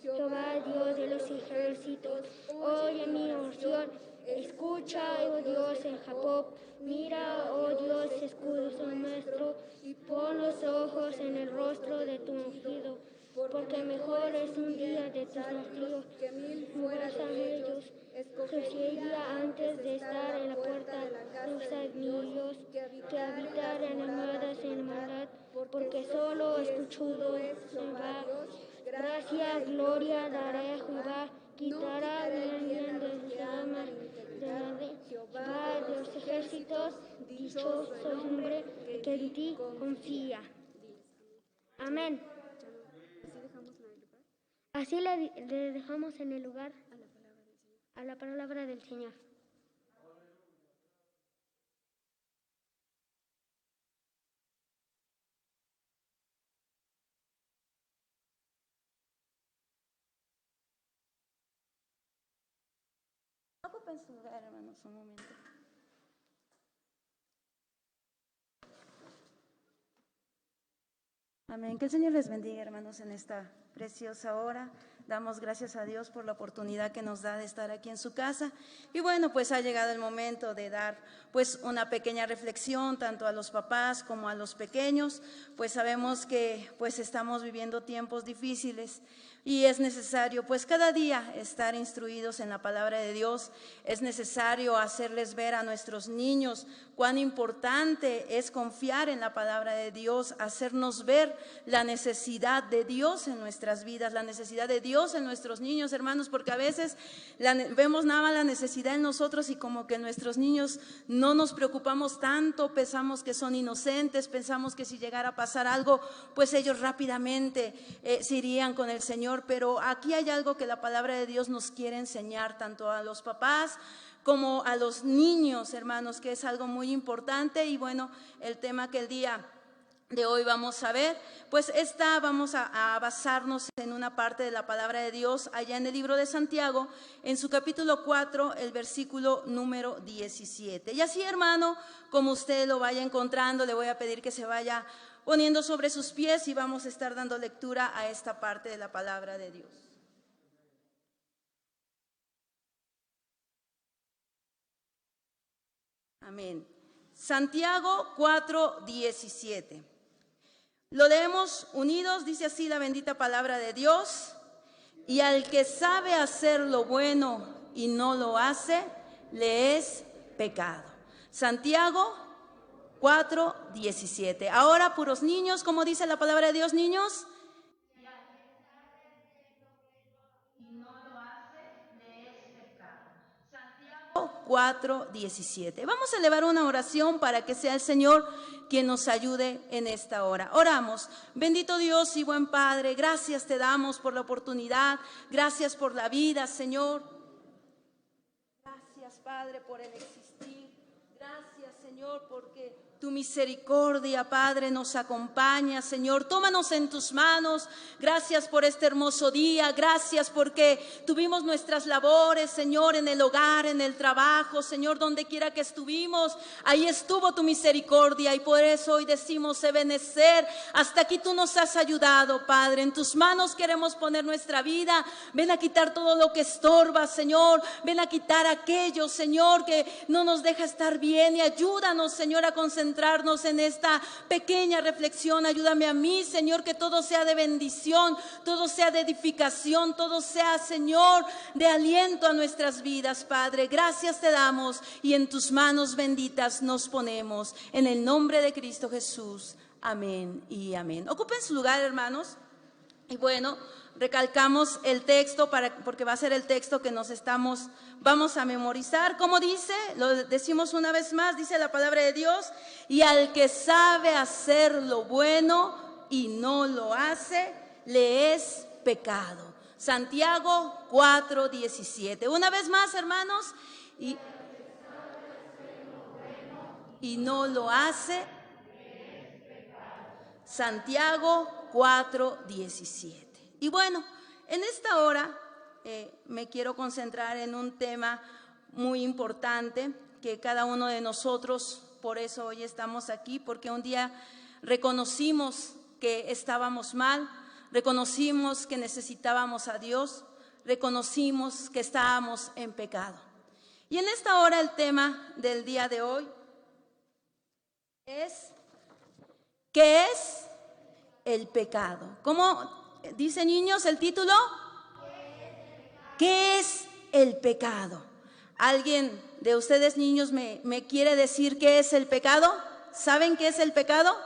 Jehová, Dios de los ejércitos, oye mi oración. Escucha, oh Dios, en Jacob. Mira, oh Dios, escudo nuestro, y pon los ojos en el rostro de tu ungido, porque mejor es un día de tus nacidos que 1000 fuera de ellos. Escogería antes de estar en la puerta de los admillos que habitar en almohadas en maldad, porque solo escuchudo es Jehová. Gracia, gloria dará a Jehová, quitará bien de sus almas de Jehová de los ejércitos, dichoso el hombre que en ti confía. Amén. Así le dejamos en el lugar a la palabra del Señor. Ocupen su lugar, hermanos, un momento. Amén. Que el Señor les bendiga, hermanos, en esta preciosa hora. Damos gracias a Dios por la oportunidad que nos da de estar aquí en su casa. Y bueno, pues ha llegado el momento de dar pues una pequeña reflexión tanto a los papás como a los pequeños, pues sabemos que pues estamos viviendo tiempos difíciles y es necesario pues cada día estar instruidos en la palabra de Dios. Es necesario hacerles ver a nuestros niños cuán importante es confiar en la palabra de Dios, hacernos ver la necesidad de Dios en nuestras vidas, la necesidad de Dios en nuestros niños, hermanos, porque a veces vemos nada más la necesidad en nosotros y como que nuestros niños no nos preocupamos tanto, pensamos que son inocentes, pensamos que si llegara a pasar algo, pues ellos rápidamente se irían con el Señor, pero aquí hay algo que la palabra de Dios nos quiere enseñar tanto a los papás como a los niños, hermanos, que es algo muy importante. Y bueno, el tema que el día de hoy vamos a ver, pues vamos a basarnos en una parte de la palabra de Dios allá en el libro de Santiago, en su capítulo 4, el versículo número 17. Y así, hermano, como usted lo vaya encontrando, le voy a pedir que se vaya poniendo sobre sus pies y vamos a estar dando lectura a esta parte de la palabra de Dios. Amén. Santiago 4:17. Lo leemos unidos, dice así la bendita palabra de Dios. Y al que sabe hacer lo bueno y no lo hace, le es pecado. Santiago 4:17. Ahora, puros niños, ¿cómo dice la palabra de Dios, niños? Y al que sabe hacer lo bueno y no lo hace, le es pecado. Santiago 4:17. Vamos a elevar una oración para que sea el Señor quien nos ayude en esta hora. Oramos. Bendito Dios y buen Padre, gracias te damos por la oportunidad, gracias por la vida, Señor. Gracias, Padre, por el existir. Gracias, Señor, porque tu misericordia, Padre, nos acompaña, Señor. Tómanos en tus manos. Gracias por este hermoso día. Gracias porque tuvimos nuestras labores, Señor, en el hogar, en el trabajo, Señor, donde quiera que estuvimos. Ahí estuvo tu misericordia y por eso hoy decimos Ebenezer. Hasta aquí tú nos has ayudado, Padre. En tus manos queremos poner nuestra vida. Ven a quitar todo lo que estorba, Señor. Ven a quitar aquello, Señor, que no nos deja estar bien y ayúdanos, Señor, a concentrarnos en esta pequeña reflexión. Ayúdame a mí, Señor, que todo sea de bendición, todo sea de edificación, todo sea, Señor, de aliento a nuestras vidas, Padre. Gracias te damos y en tus manos benditas nos ponemos. En el nombre de Cristo Jesús. Amén y amén. Ocupen su lugar, hermanos. Y bueno, recalcamos el texto porque va a ser el texto que vamos a memorizar. ¿Cómo dice? Lo decimos una vez más, dice la palabra de Dios. Y al que sabe hacer lo bueno y no lo hace, le es pecado. Santiago 4:17. Una vez más, hermanos. Y no lo hace, Santiago 4:17. Y bueno, en esta hora me quiero concentrar en un tema muy importante que cada uno de nosotros, por eso hoy estamos aquí, porque un día reconocimos que estábamos mal, reconocimos que necesitábamos a Dios, reconocimos que estábamos en pecado. Y en esta hora el tema del día de hoy es, ¿qué es el pecado? ¿Cómo dice, niños, el título? ¿Qué es el pecado? ¿Alguien de ustedes, niños, me quiere decir qué es el pecado? ¿Saben qué es el pecado?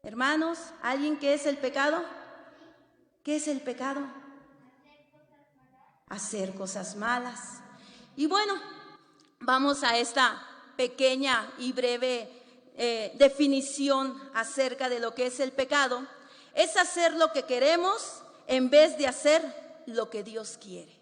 Hermanos, ¿alguien qué es el pecado? ¿Qué es el pecado? Hacer cosas malas. Y bueno, vamos a esta pequeña y breve definición acerca de lo que es el pecado. Es hacer lo que queremos en vez de hacer lo que Dios quiere.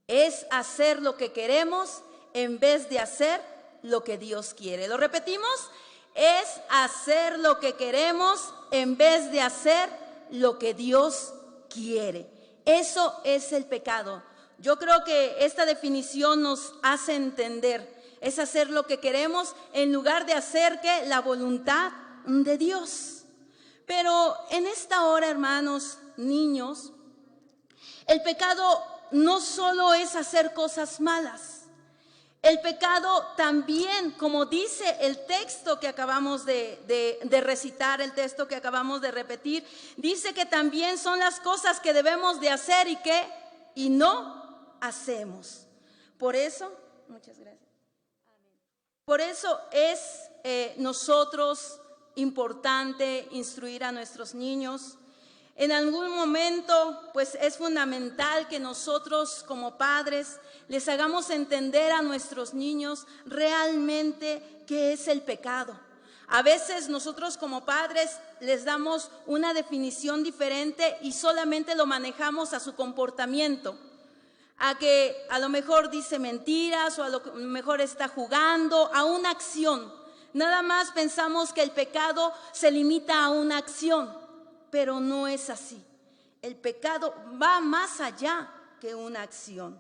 Es hacer lo que queremos en vez de hacer lo que Dios quiere. ¿Lo repetimos? Es hacer lo que queremos en vez de hacer lo que Dios quiere. Eso es el pecado. Yo creo que esta definición nos hace entender. Es hacer lo que queremos en lugar de hacer que la voluntad de Dios. Pero en esta hora, hermanos, niños, el pecado no solo es hacer cosas malas. El pecado también, como dice el texto que acabamos de recitar, el texto que acabamos de repetir, dice que también son las cosas que debemos de hacer y no hacemos. Por eso, muchas gracias. Por eso es nosotros importante instruir a nuestros niños. En algún momento, pues es fundamental que nosotros como padres les hagamos entender a nuestros niños realmente qué es el pecado. A veces nosotros como padres les damos una definición diferente y solamente lo manejamos a su comportamiento. A que a lo mejor dice mentiras o a lo mejor está jugando, a una acción. Nada más pensamos que el pecado se limita a una acción. Pero no es así. El pecado va más allá que una acción.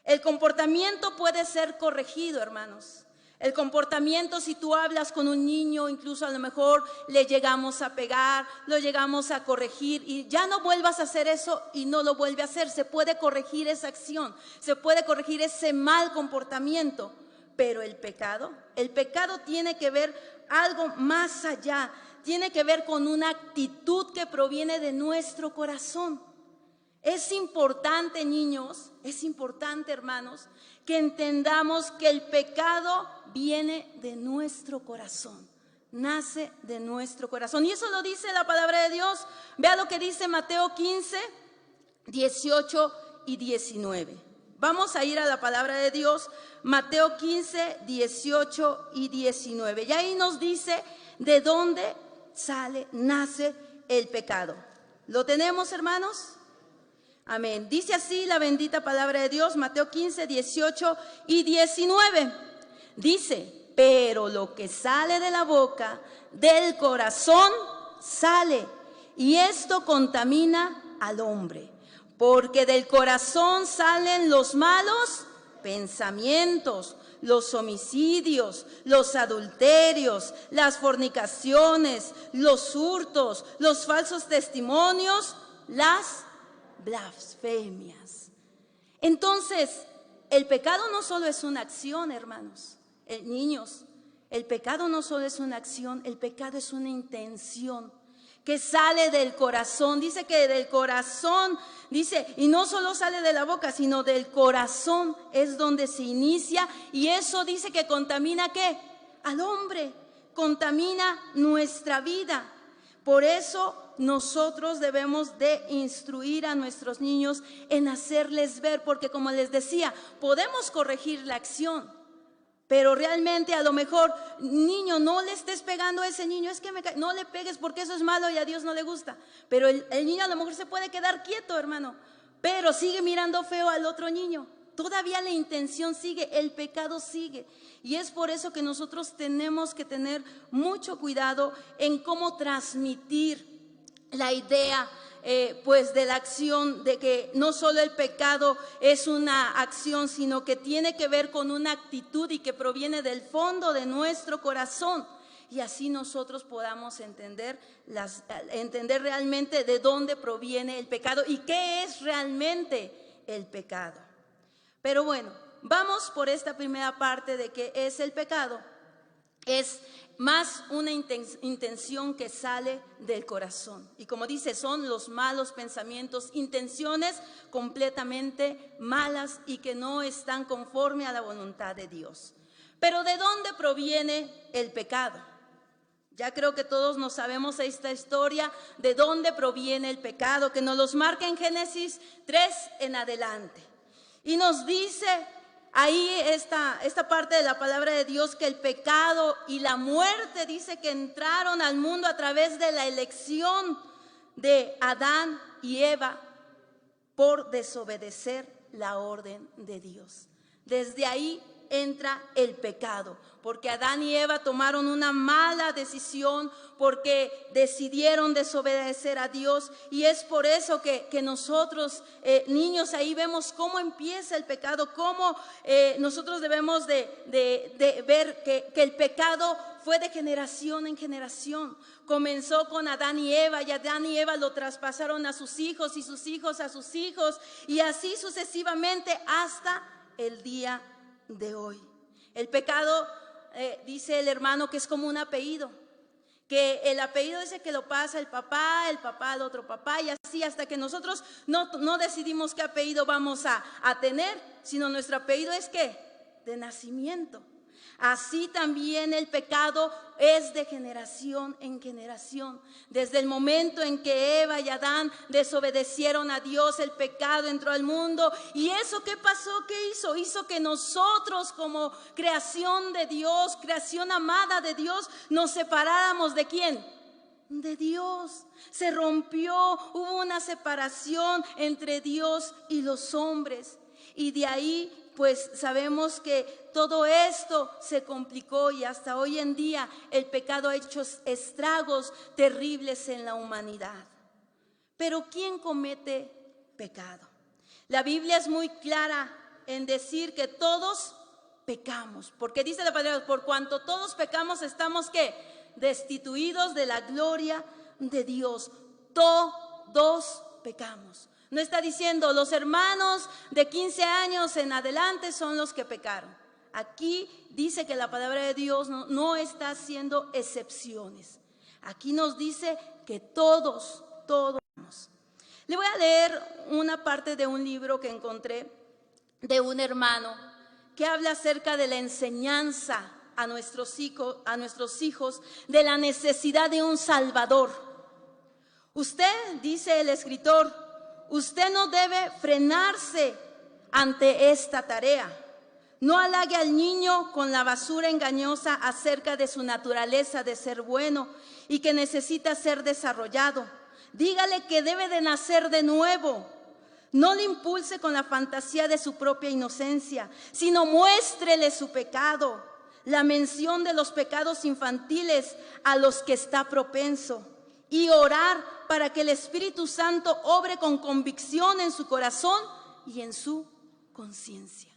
El comportamiento puede ser corregido, hermanos. El comportamiento, si tú hablas con un niño, incluso a lo mejor le llegamos a pegar, lo llegamos a corregir y ya no vuelvas a hacer eso y no lo vuelve a hacer. Se puede corregir esa acción, se puede corregir ese mal comportamiento. Pero el pecado tiene que ver algo más allá. Tiene que ver con una actitud que proviene de nuestro corazón. Es importante, niños, es importante, hermanos, que entendamos que el pecado viene de nuestro corazón, nace de nuestro corazón. Y eso lo dice la palabra de Dios. Vea lo que dice Mateo 15, 18 y 19. Vamos a ir a la palabra de Dios, Mateo 15, 18 y 19. Y ahí nos dice de dónde nace el pecado. ¿Lo tenemos, hermanos? Amén. Dice así la bendita palabra de Dios, Mateo 15, 18 y 19. Dice, pero lo que sale de la boca, del corazón, sale, y esto contamina al hombre. Porque del corazón salen los malos pensamientos, los homicidios, los adulterios, las fornicaciones, los hurtos, los falsos testimonios, las blasfemias. Entonces, el pecado no solo es una acción, hermanos, niños, el pecado no solo es una acción, el pecado es una intención que sale del corazón. Dice que del corazón, dice, y no solo sale de la boca, sino del corazón es donde se inicia, y eso dice que contamina ¿qué? Al hombre, contamina nuestra vida. Por eso nosotros debemos de instruir a nuestros niños en hacerles ver, porque como les decía, podemos corregir la acción. Pero realmente a lo mejor, niño, no le estés pegando a ese niño, es que no le pegues porque eso es malo y a Dios no le gusta. Pero el niño a lo mejor se puede quedar quieto, hermano, pero sigue mirando feo al otro niño. Todavía la intención sigue, el pecado sigue. Y es por eso que nosotros tenemos que tener mucho cuidado en cómo transmitir la idea pues de la acción, de que no solo el pecado es una acción, sino que tiene que ver con una actitud y que proviene del fondo de nuestro corazón. y así nosotros podamos entender realmente de dónde proviene el pecado y qué es realmente el pecado. Pero bueno, vamos por esta primera parte de qué es el pecado. Es más una intención que sale del corazón. Y como dice, son los malos pensamientos, intenciones completamente malas y que no están conforme a la voluntad de Dios. Pero ¿de dónde proviene el pecado? Ya creo que todos nos sabemos esta historia de dónde proviene el pecado, que nos los marca en Génesis 3 en adelante. Y nos dice ahí esta parte de la palabra de Dios que el pecado y la muerte dice que entraron al mundo a través de la elección de Adán y Eva por desobedecer la orden de Dios. Desde ahí entra el pecado, porque Adán y Eva tomaron una mala decisión, porque decidieron desobedecer a Dios, y es por eso que nosotros, niños, ahí vemos cómo empieza el pecado, cómo nosotros debemos de ver que el pecado fue de generación en generación. Comenzó con Adán y Adán y Eva lo traspasaron a sus hijos y sus hijos a sus hijos, y así sucesivamente hasta el día de hoy. El pecado, dice el hermano, que es como un apellido, que el apellido dice que lo pasa el papá al otro papá, y así hasta que nosotros no decidimos qué apellido vamos a tener, sino nuestro apellido es ¿qué? De nacimiento. Así también el pecado es de generación en generación. Desde el momento en que Eva y Adán desobedecieron a Dios, el pecado entró al mundo. ¿Y eso qué pasó? ¿Qué hizo? Hizo que nosotros, como creación de Dios, creación amada de Dios, nos separáramos ¿de quién? De Dios. Se rompió, hubo una separación entre Dios y los hombres. Y de ahí pues sabemos que todo esto se complicó y hasta hoy en día el pecado ha hecho estragos terribles en la humanidad. Pero ¿quién comete pecado? La Biblia es muy clara en decir que todos pecamos, porque dice la palabra, por cuanto todos pecamos estamos ¿qué? Destituidos de la gloria de Dios. Todos pecamos. No está diciendo los hermanos de 15 años en adelante son los que pecaron. Aquí dice que la palabra de Dios no está haciendo excepciones. Aquí nos dice que todos. Le voy a leer una parte de un libro que encontré de un hermano que habla acerca de la enseñanza a nuestros hijos de la necesidad de un Salvador. Usted, dice el escritor, usted no debe frenarse ante esta tarea. No halague al niño con la basura engañosa acerca de su naturaleza de ser bueno y que necesita ser desarrollado. Dígale que debe de nacer de nuevo. No le impulse con la fantasía de su propia inocencia, sino muéstrele su pecado, la mención de los pecados infantiles a los que está propenso, y orar para que el Espíritu Santo obre con convicción en su corazón y en su conciencia.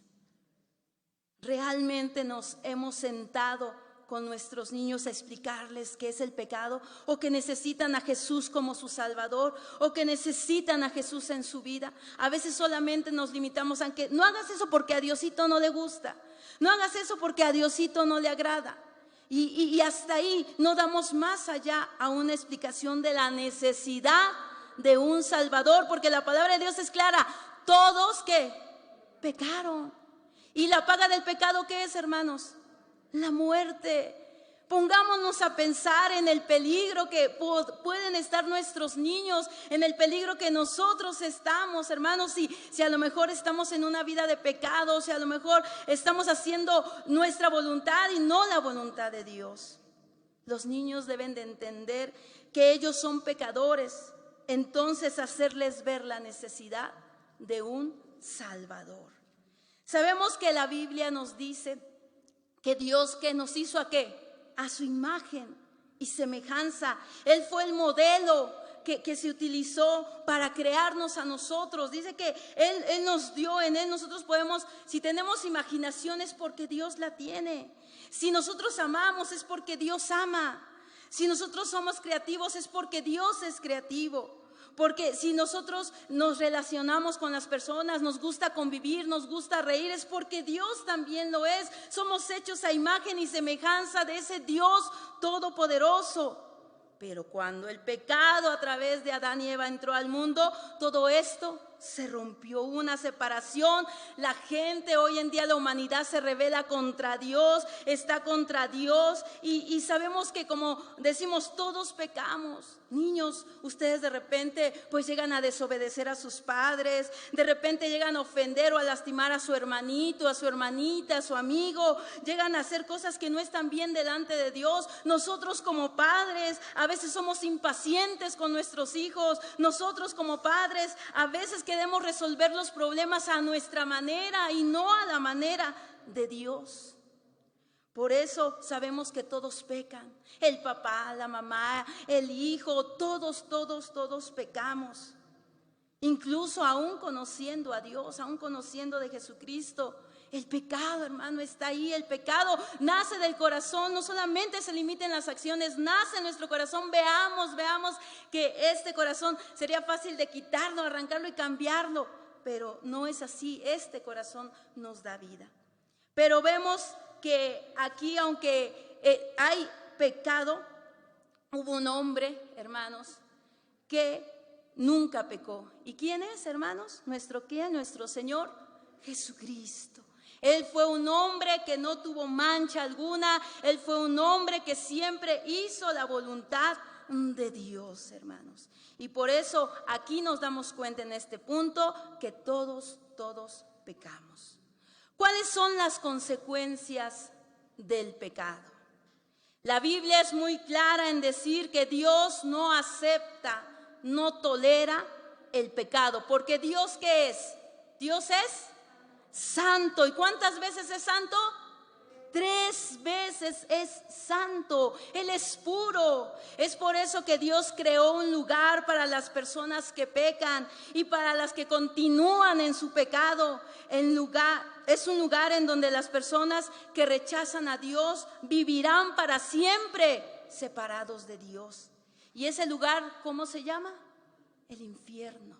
¿Realmente nos hemos sentado con nuestros niños a explicarles qué es el pecado, o que necesitan a Jesús como su Salvador, o que necesitan a Jesús en su vida? A veces solamente nos limitamos a que no hagas eso porque a Diosito no le gusta, no hagas eso porque a Diosito no le agrada. Y hasta ahí no damos más allá a una explicación de la necesidad de un Salvador, porque la palabra de Dios es clara, todos que pecaron. ¿Y la paga del pecado qué es, hermanos? La muerte. Pongámonos a pensar en el peligro que pueden estar nuestros niños, en el peligro que nosotros estamos, hermanos, si a lo mejor estamos en una vida de pecado, si a lo mejor estamos haciendo nuestra voluntad y no la voluntad de Dios. Los niños deben de entender que ellos son pecadores, entonces hacerles ver la necesidad de un Salvador. Sabemos que la Biblia nos dice que Dios que nos hizo ¿a qué? A su imagen y semejanza. Él fue el modelo que se utilizó para crearnos a nosotros. Dice que Él nos dio, en Él nosotros podemos, si tenemos imaginación es porque Dios la tiene. Si nosotros amamos es porque Dios ama. Si nosotros somos creativos es porque Dios es creativo. Porque si nosotros nos relacionamos con las personas, nos gusta convivir, nos gusta reír, es porque Dios también lo es. Somos hechos a imagen y semejanza de ese Dios todopoderoso. Pero cuando el pecado a través de Adán y Eva entró al mundo, todo esto se rompió, una separación. La gente hoy en día, la humanidad se rebela contra Dios, está contra Dios y sabemos que, como decimos, todos pecamos. Niños, ustedes de repente pues llegan a desobedecer a sus padres, de repente llegan a ofender o a lastimar a su hermanito, a su hermanita, a su amigo, llegan a hacer cosas que no están bien delante de Dios. Nosotros como padres a veces somos impacientes con nuestros hijos, nosotros como padres a veces queremos resolver los problemas a nuestra manera y no a la manera de Dios. Por eso sabemos que todos pecan, el papá, la mamá, el hijo, todos pecamos. Incluso aún conociendo a Dios, aún conociendo de Jesucristo, el pecado, hermano, está ahí. El pecado nace del corazón, no solamente se limita en las acciones, nace en nuestro corazón. Veamos que este corazón sería fácil de quitarlo, arrancarlo y cambiarlo, pero no es así. Este corazón nos da vida. Pero vemos que aquí, aunque hay pecado, hubo un hombre, hermanos, que nunca pecó. ¿Y quién es, hermanos? ¿Nuestro quién? Nuestro Señor Jesucristo. Él fue un hombre que no tuvo mancha alguna. Él fue un hombre que siempre hizo la voluntad de Dios, hermanos. Y por eso aquí nos damos cuenta en este punto que todos pecamos. ¿Cuáles son las consecuencias del pecado? La Biblia es muy clara en decir que Dios no acepta, no tolera el pecado, porque Dios, ¿qué es? Dios es santo. ¿Y cuántas veces es santo? 3 veces es santo. Él es puro. Es por eso que Dios creó un lugar para las personas que pecan y para las que continúan en su pecado. Es un lugar en donde las personas que rechazan a Dios vivirán para siempre separados de Dios. Y ese lugar, ¿cómo se llama? El infierno.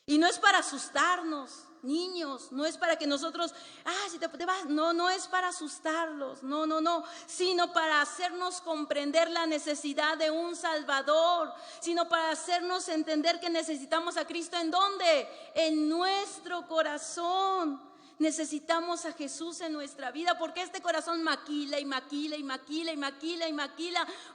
Y no es para asustarnos, niños, no es para que nosotros, si te vas, no es para asustarlos, no, sino para hacernos comprender la necesidad de un Salvador, sino para hacernos entender que necesitamos a Cristo. ¿En dónde? En nuestro corazón. Necesitamos a Jesús en nuestra vida, porque este corazón maquila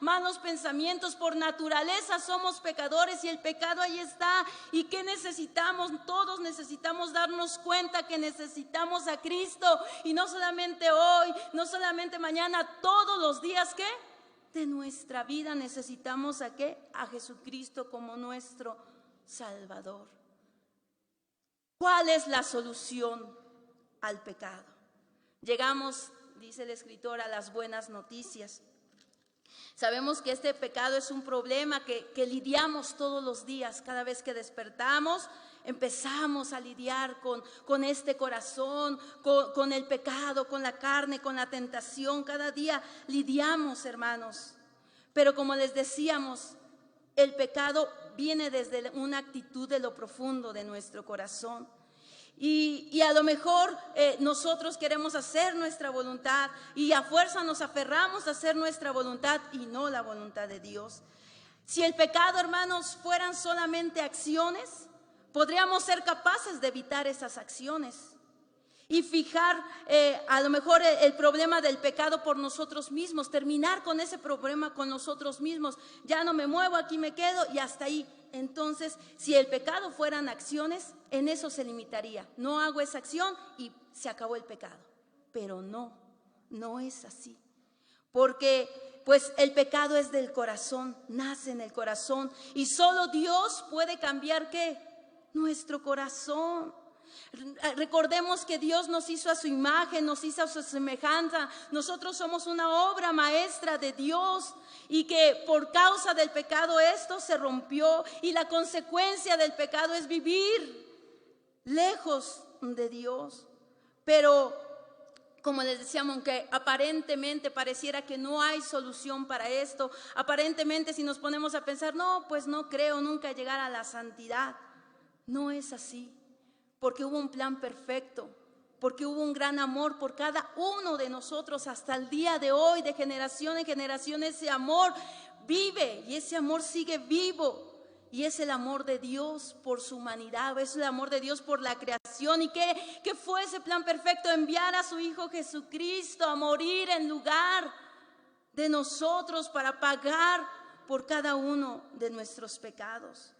malos pensamientos. Por naturaleza somos pecadores y el pecado ahí está. ¿Y qué necesitamos? Todos necesitamos darnos cuenta que necesitamos a Cristo, y no solamente hoy, no solamente mañana, todos los días ¿qué? De nuestra vida necesitamos ¿a qué? A Jesucristo como nuestro Salvador. ¿Cuál es la solución al pecado? Llegamos, dice el escritor, a las buenas noticias. Sabemos que este pecado es un problema que lidiamos todos los días. Cada vez que despertamos, empezamos a lidiar con este corazón, con el pecado, con la carne, con la tentación. Cada día lidiamos, hermanos. Pero como les decíamos, el pecado viene desde una actitud de lo profundo de nuestro corazón. Y a lo mejor nosotros queremos hacer nuestra voluntad y a fuerza nos aferramos a hacer nuestra voluntad y no la voluntad de Dios. Si el pecado, hermanos, fueran solamente acciones, podríamos ser capaces de evitar esas acciones y fijar a lo mejor el problema del pecado por nosotros mismos, terminar con ese problema con nosotros mismos. Ya no me muevo, aquí me quedo y hasta ahí. Entonces, si el pecado fueran acciones, en eso se limitaría. No hago esa acción y se acabó el pecado. Pero no es así. Porque pues el pecado es del corazón, nace en el corazón. Y solo Dios puede cambiar ¿qué? Nuestro corazón. Recordemos que Dios nos hizo a su imagen, nos hizo a su semejanza. Nosotros somos una obra maestra de Dios y que por causa del pecado esto se rompió, y la consecuencia del pecado es vivir lejos de Dios. Pero como les decíamos, aunque aparentemente pareciera que no hay solución para esto, aparentemente si nos ponemos a pensar, no, pues no creo nunca llegar a la santidad, no es así, porque hubo un plan perfecto, porque hubo un gran amor por cada uno de nosotros hasta el día de hoy, de generación en generación. Ese amor vive y ese amor sigue vivo. Y es el amor de Dios por su humanidad, es el amor de Dios por la creación. ¿Y qué fue ese plan perfecto? Enviar a su Hijo Jesucristo a morir en lugar de nosotros para pagar por cada uno de nuestros pecados.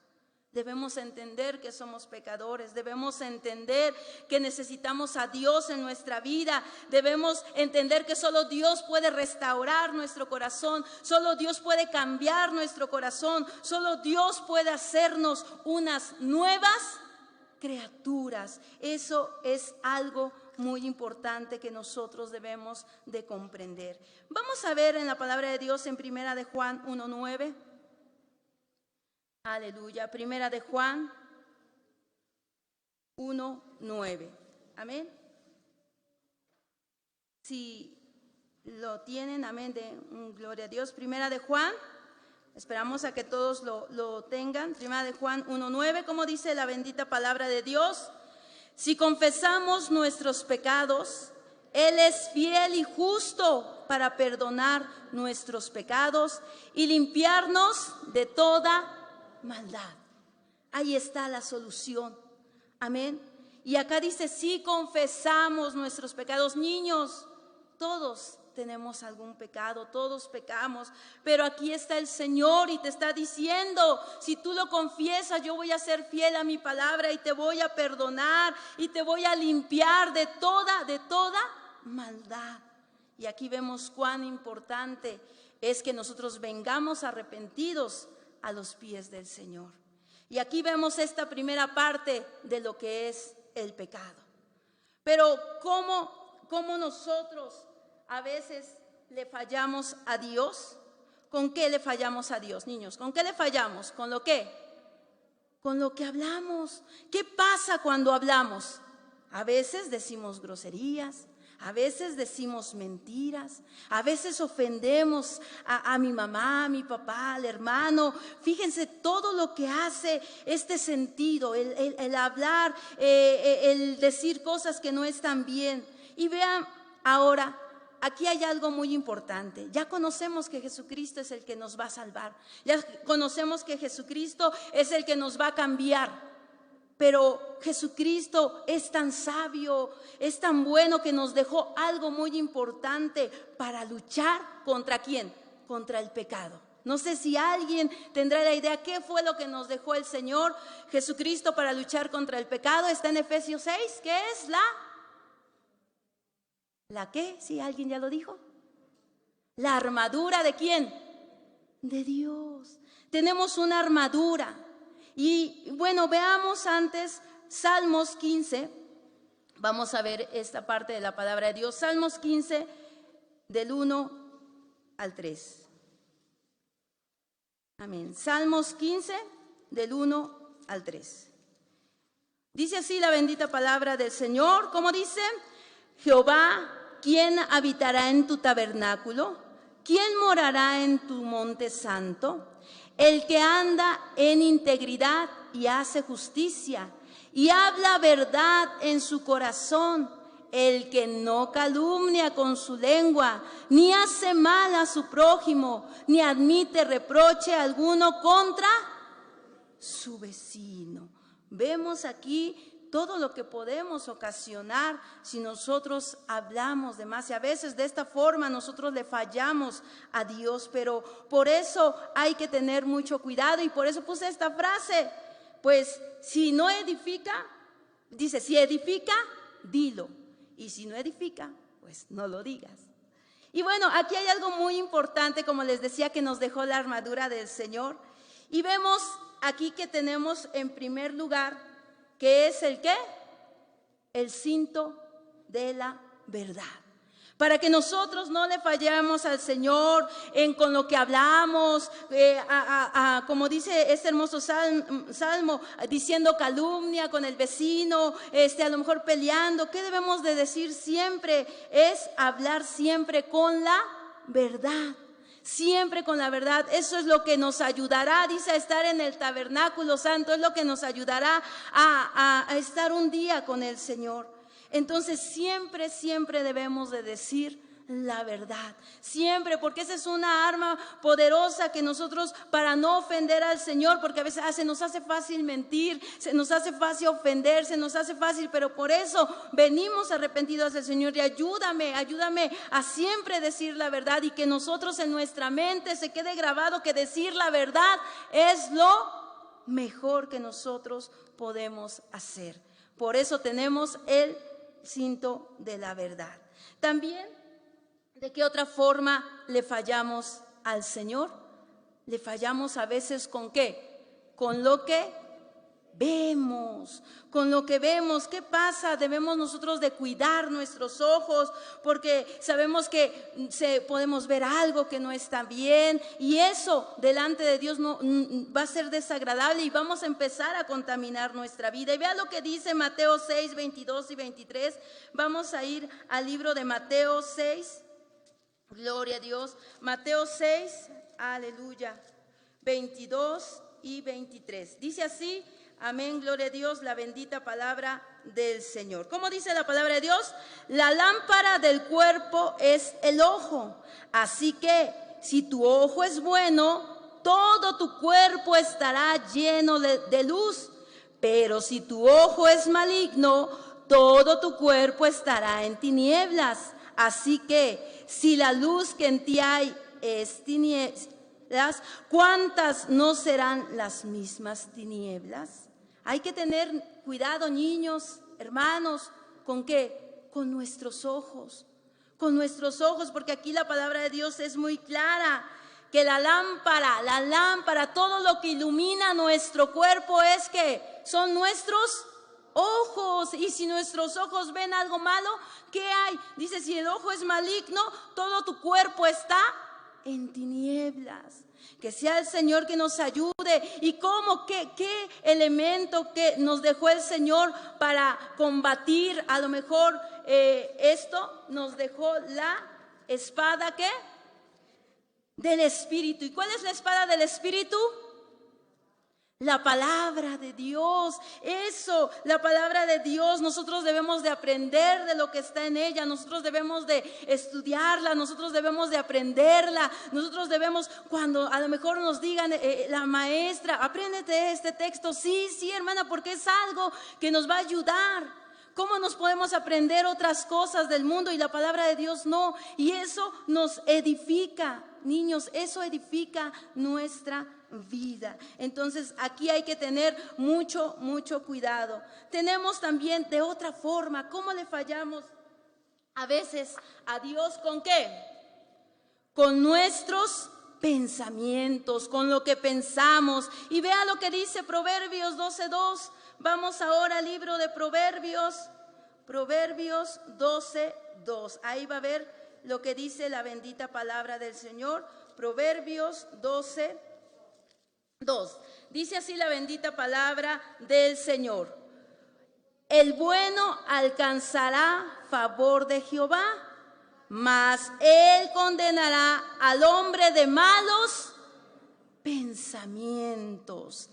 Debemos entender que somos pecadores, debemos entender que necesitamos a Dios en nuestra vida, debemos entender que solo Dios puede restaurar nuestro corazón, solo Dios puede cambiar nuestro corazón, solo Dios puede hacernos unas nuevas criaturas. Eso es algo muy importante que nosotros debemos de comprender. Vamos a ver en la palabra de Dios en Primera de Juan 1:9. Aleluya. Primera de Juan 1:9. Amén. Si lo tienen, amén, gloria a Dios. Primera de Juan, esperamos a que todos lo tengan. Primera de Juan 1:9, como dice la bendita palabra de Dios: si confesamos nuestros pecados, Él es fiel y justo para perdonar nuestros pecados y limpiarnos de toda maldad. Ahí está la solución. Amén. Y acá dice, si confesamos nuestros pecados. Niños, todos tenemos algún pecado, todos pecamos, pero aquí está el Señor y te está diciendo, si tú lo confiesas, yo voy a ser fiel a mi palabra y te voy a perdonar y te voy a limpiar de toda maldad. Y aquí vemos cuán importante es que nosotros vengamos arrepentidos a los pies del Señor. Y aquí vemos esta primera parte de lo que es el pecado. Pero ¿cómo nosotros a veces le fallamos a Dios? ¿Con qué le fallamos a Dios, niños? ¿Con qué le fallamos? ¿Con lo qué? Con lo que hablamos. ¿Qué pasa cuando hablamos? A veces decimos groserías, a veces decimos mentiras, a veces ofendemos a mi mamá, a mi papá, al hermano. Fíjense todo lo que hace este sentido, el hablar, el decir cosas que no están bien. Y vean ahora, aquí hay algo muy importante. Ya conocemos que Jesucristo es el que nos va a salvar, ya conocemos que Jesucristo es el que nos va a cambiar. Pero Jesucristo es tan sabio, es tan bueno que nos dejó algo muy importante para luchar ¿contra quién? Contra el pecado. No sé si alguien tendrá la idea qué fue lo que nos dejó el Señor Jesucristo para luchar contra el pecado. Está en Efesios 6, ¿qué es? ¿La qué? ¿Sí? ¿Alguien ya lo dijo? La armadura ¿de quién? De Dios. Tenemos una armadura. Y bueno, veamos antes Salmos 15, vamos a ver esta parte de la palabra de Dios, Salmos 15 del 1 al 3. Amén. Salmos 15 del 1 al 3. Dice así la bendita palabra del Señor, ¿cómo dice? Jehová, ¿quién habitará en tu tabernáculo? ¿Quién morará en tu monte santo? El que anda en integridad y hace justicia y habla verdad en su corazón, el que no calumnia con su lengua, ni hace mal a su prójimo, ni admite reproche alguno contra su vecino. Vemos aquí todo lo que podemos ocasionar si nosotros hablamos de más. Y a veces de esta forma nosotros le fallamos a Dios, pero por eso hay que tener mucho cuidado. Y por eso puse esta frase, pues si no edifica, dice, si edifica, dilo. Y si no edifica, pues no lo digas. Y bueno, aquí hay algo muy importante, como les decía, que nos dejó la armadura del Señor. Y vemos aquí que tenemos en primer lugar, ¿qué es el qué? el cinto de la verdad. Para que nosotros no le fallemos al Señor con lo que hablamos, como dice este hermoso salmo, diciendo calumnia con el vecino, a lo mejor peleando. ¿Qué debemos de decir siempre? Es hablar siempre con la verdad. Siempre con la verdad. Eso es lo que nos ayudará, dice, a estar en el tabernáculo santo. Es lo que nos ayudará a estar un día con el Señor. Entonces siempre, siempre debemos de decir la verdad. Siempre, porque esa es una arma poderosa que nosotros, para no ofender al Señor, porque a veces se nos hace fácil mentir, se nos hace fácil ofender, se nos hace fácil, pero por eso venimos arrepentidos al Señor. Y ayúdame a siempre decir la verdad, y que nosotros en nuestra mente se quede grabado que decir la verdad es lo mejor que nosotros podemos hacer. Por eso tenemos el cinto de la verdad. También, ¿de qué otra forma le fallamos al Señor? Le fallamos a veces ¿con qué? Con lo que vemos, con lo que vemos. ¿Qué pasa? Debemos nosotros de cuidar nuestros ojos, porque sabemos que podemos ver algo que no está bien, y eso delante de Dios no va a ser desagradable, y vamos a empezar a contaminar nuestra vida. Y vea lo que dice Mateo 6, 22 y 23. Vamos a ir al libro de Mateo 6. Gloria a Dios. Mateo 6, aleluya, 22 y 23. Dice así: amén, gloria a Dios, la bendita palabra del Señor. ¿Cómo dice la palabra de Dios? La lámpara del cuerpo es el ojo. Así que si tu ojo es bueno, todo tu cuerpo estará lleno de luz. Pero si tu ojo es maligno, todo tu cuerpo estará en tinieblas. Así que si la luz que en ti hay es tinieblas, ¿cuántas no serán las mismas tinieblas? Hay que tener cuidado, niños, hermanos, ¿con qué? Con nuestros ojos, porque aquí la palabra de Dios es muy clara, que la lámpara, todo lo que ilumina nuestro cuerpo es que son nuestros ojos. Y si nuestros ojos ven algo malo, ¿qué hay? Dice, si el ojo es maligno, todo tu cuerpo está en tinieblas. Que sea el Señor que nos ayude. ¿Y cómo? ¿Qué elemento que nos dejó el Señor para combatir? A lo mejor esto nos dejó la espada, ¿qué? Del Espíritu. ¿Y cuál es la espada del Espíritu? La palabra de Dios. Eso, la palabra de Dios. Nosotros debemos de aprender de lo que está en ella. Nosotros debemos de estudiarla. Nosotros debemos de aprenderla. Nosotros debemos, cuando a lo mejor nos digan la maestra, apréndete este texto. Sí, hermana, porque es algo que nos va a ayudar. ¿Cómo nos podemos aprender otras cosas del mundo y la palabra de Dios no? Y eso nos edifica, niños, eso edifica nuestra vida. Entonces aquí hay que tener mucho cuidado. Tenemos también de otra forma, ¿cómo le fallamos a veces a Dios? ¿Con qué? Con nuestros pensamientos, con lo que pensamos. Y vea lo que dice Proverbios 12:2. Vamos ahora al libro de Proverbios 12:2. Ahí va a ver lo que dice la bendita palabra del Señor. Proverbios 12:2. Dice así la bendita palabra del Señor: el bueno alcanzará favor de Jehová, mas él condenará al hombre de malos pensamientos.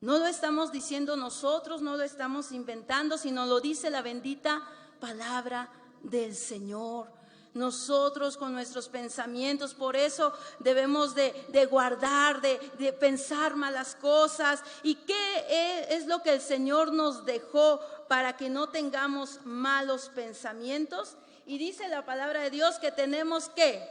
No lo estamos diciendo nosotros, no lo estamos inventando, sino lo dice la bendita palabra del Señor. Nosotros con nuestros pensamientos, por eso debemos de guardar, de pensar malas cosas. ¿Y qué es lo que el Señor nos dejó para que no tengamos malos pensamientos? Y dice la palabra de Dios que tenemos ¿qué?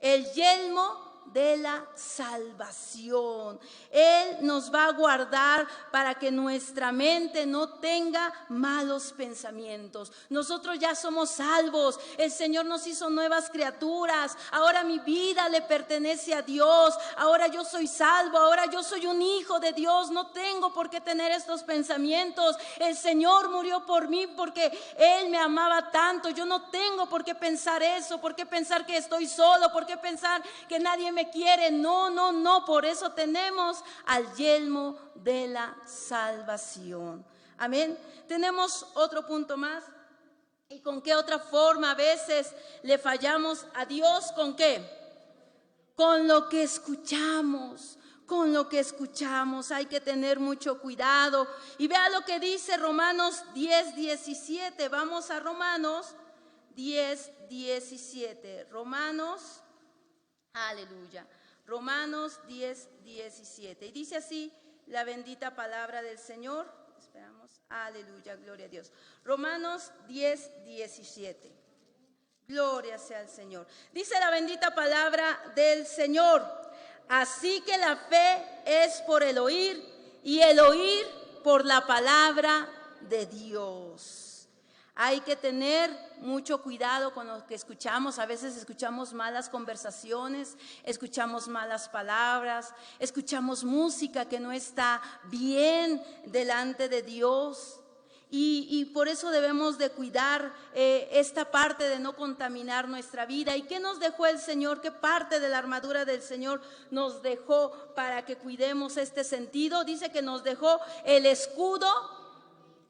El yelmo de la salvación. Él nos va a guardar para que nuestra mente no tenga malos pensamientos. Nosotros ya somos salvos. El Señor nos hizo nuevas criaturas. Ahora mi vida le pertenece a Dios. Ahora yo soy salvo. Ahora yo soy un hijo de Dios. No tengo por qué tener estos pensamientos. El Señor murió por mí porque Él me amaba tanto. Yo no tengo por qué pensar eso. ¿Por qué pensar que estoy solo? ¿Por qué pensar que nadie me quiere? No, no, no. Por eso tenemos al yelmo de la salvación. Amén. Tenemos otro punto más. ¿Y con qué otra forma a veces le fallamos a Dios? ¿Con qué? Con lo que escuchamos. Con lo que escuchamos hay que tener mucho cuidado. Y vea lo que dice Romanos 10:17. Vamos a Romanos 10:17. Romanos, aleluya. Romanos 10:17. Y dice así la bendita palabra del Señor. Esperamos, aleluya, gloria a Dios. Romanos 10:17. Gloria sea al Señor. Dice la bendita palabra del Señor. Así que la fe es por el oír y el oír por la palabra de Dios. Hay que tener mucho cuidado con lo que escuchamos. A veces escuchamos malas conversaciones, escuchamos malas palabras, escuchamos música que no está bien delante de Dios. Y por eso debemos de cuidar esta parte de no contaminar nuestra vida. ¿Y qué nos dejó el Señor? ¿Qué parte de la armadura del Señor nos dejó para que cuidemos este sentido? Dice que nos dejó el escudo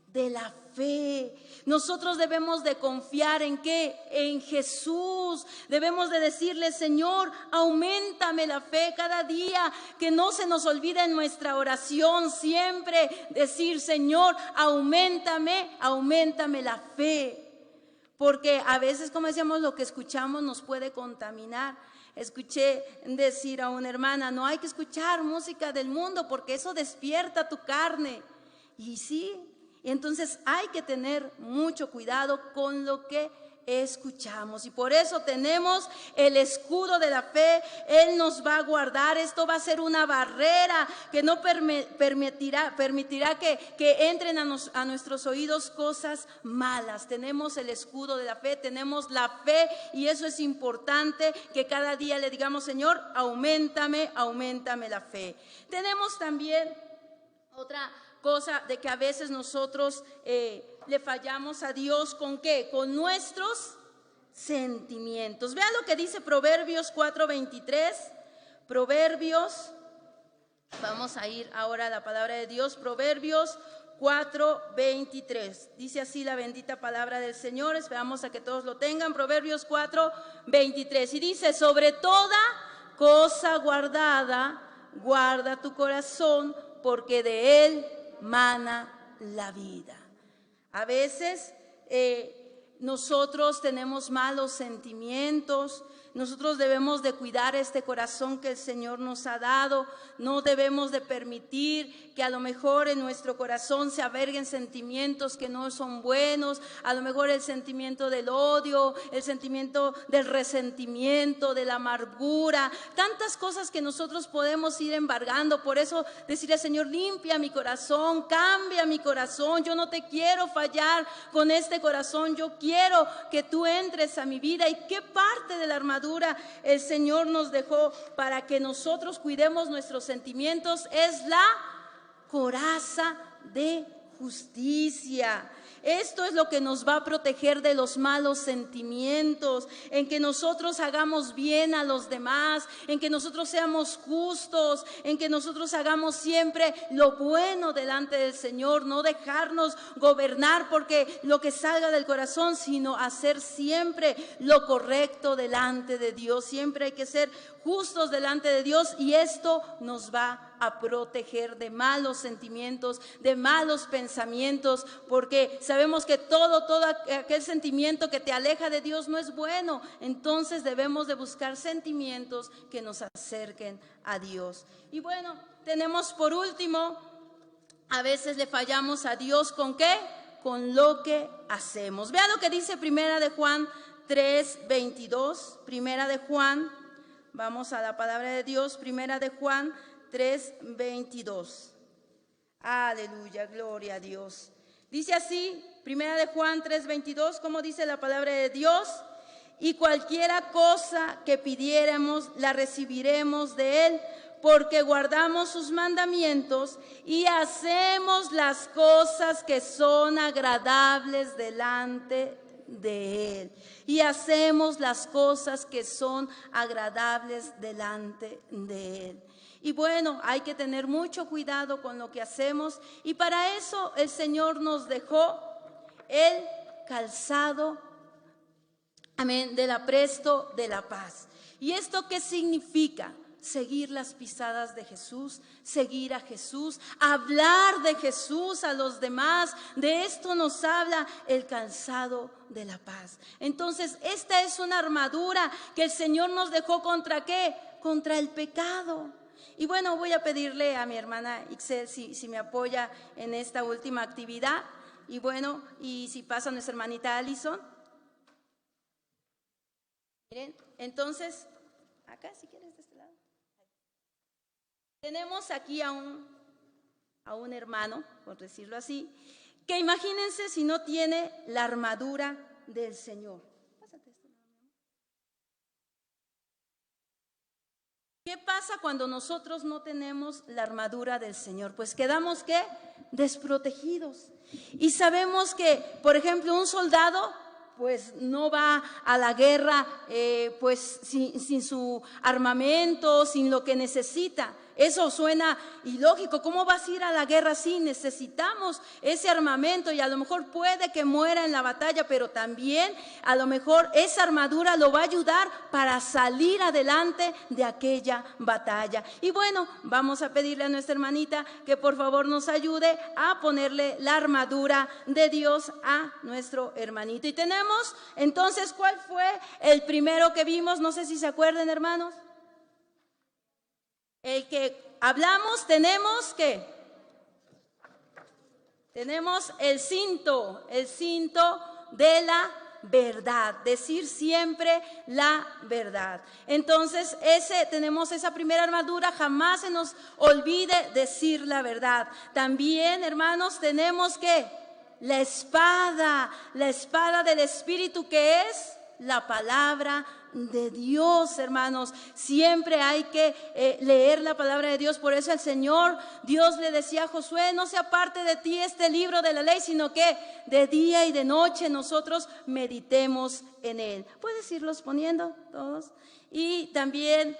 de la fe. Nosotros debemos de confiar ¿en qué? En Jesús. Debemos de decirle: Señor, auméntame la fe cada día. Que no se nos olvide en nuestra oración siempre decir: Señor, auméntame la fe. Porque a veces, como decíamos, lo que escuchamos nos puede contaminar. Escuché decir a una hermana: no hay que escuchar música del mundo porque eso despierta tu carne. Y sí. Y entonces hay que tener mucho cuidado con lo que escuchamos. Y por eso tenemos el escudo de la fe. Él nos va a guardar. Esto va a ser una barrera que no permitirá que entren a nuestros oídos cosas malas. Tenemos el escudo de la fe, tenemos la fe, y eso es importante, que cada día le digamos: Señor, auméntame la fe. Tenemos también otra cosa de que a veces nosotros le fallamos a Dios. ¿Con qué? Con nuestros sentimientos. Vea lo que dice Proverbios 4:23. Proverbios, vamos a ir ahora a la palabra de Dios. Proverbios 4:23. Dice así la bendita palabra del Señor. Esperamos a que todos lo tengan. Proverbios 4:23. Y dice: sobre toda cosa guardada, guarda tu corazón, porque de él mana la vida. A veces nosotros tenemos malos sentimientos. Nosotros debemos de cuidar este corazón que el Señor nos ha dado. No debemos de permitir que a lo mejor en nuestro corazón se alberguen sentimientos que no son buenos. A lo mejor el sentimiento del odio, el sentimiento del resentimiento, de la amargura. Tantas cosas que nosotros podemos ir embargando. Por eso decirle: Señor, limpia mi corazón, cambia mi corazón. Yo no te quiero fallar con este corazón. Yo quiero que tú entres a mi vida. ¿Y qué parte de la armadura el Señor nos dejó para que nosotros cuidemos nuestros sentimientos? Es la coraza de justicia. Esto es lo que nos va a proteger de los malos sentimientos, en que nosotros hagamos bien a los demás, en que nosotros seamos justos, en que nosotros hagamos siempre lo bueno delante del Señor, no dejarnos gobernar porque lo que salga del corazón, sino hacer siempre lo correcto delante de Dios. Siempre hay que ser justos delante de Dios, y esto nos va a proteger de malos sentimientos, de malos pensamientos, porque sabemos que todo aquel sentimiento que te aleja de Dios no es bueno. Entonces debemos de buscar sentimientos que nos acerquen a Dios. Y bueno, tenemos por último, a veces le fallamos a Dios. ¿Con qué? Con lo que hacemos. Vea lo que dice Primera de Juan 3:22. Primera de Juan vamos a la palabra de Dios, primera de Juan 3:22. Aleluya, gloria a Dios. Dice así, primera de Juan 3:22, como dice la palabra de Dios: y cualquiera cosa que pidiéramos la recibiremos de Él, porque guardamos sus mandamientos y hacemos las cosas que son agradables delante de Él. Y hacemos las cosas que son agradables delante de Él. Y bueno, hay que tener mucho cuidado con lo que hacemos, y para eso el Señor nos dejó el calzado, amén, del apresto de la paz. ¿Y esto qué significa? Seguir las pisadas de Jesús, seguir a Jesús, hablar de Jesús a los demás. De esto nos habla el calzado de la paz. Entonces, esta es una armadura que el Señor nos dejó, ¿contra qué? Contra el pecado. Y bueno, voy a pedirle a mi hermana Ixel si me apoya en esta última actividad. Y bueno, y si pasa nuestra hermanita Alison. Miren, entonces, acá si quieres de este lado. Tenemos aquí a un hermano, por decirlo así, que imagínense si no tiene la armadura del Señor. Pásate esto. ¿Qué pasa cuando nosotros no tenemos la armadura del Señor? Pues quedamos, ¿qué? Desprotegidos. Y sabemos que, por ejemplo, un soldado pues no va a la guerra pues sin su armamento, sin lo que necesita. Eso suena ilógico. ¿Cómo vas a ir a la guerra si necesitamos ese armamento? Y a lo mejor puede que muera en la batalla, pero también a lo mejor esa armadura lo va a ayudar para salir adelante de aquella batalla. Y bueno, vamos a pedirle a nuestra hermanita que por favor nos ayude a ponerle la armadura de Dios a nuestro hermanito. Y tenemos entonces, ¿cuál fue el primero que vimos? No sé si se acuerdan, hermanos. El que hablamos, tenemos ¿qué? Tenemos el cinto de la verdad, decir siempre la verdad. Entonces, tenemos esa primera armadura, jamás se nos olvide decir la verdad. También, hermanos, tenemos ¿qué? La espada del Espíritu, que es la palabra de Dios, hermanos. Siempre hay que leer la palabra de Dios. Por eso el Señor, Dios le decía a Josué: no se aparte de ti este libro de la ley, sino que de día y de noche nosotros meditemos en él. ¿Puedes irlos poniendo todos? Y también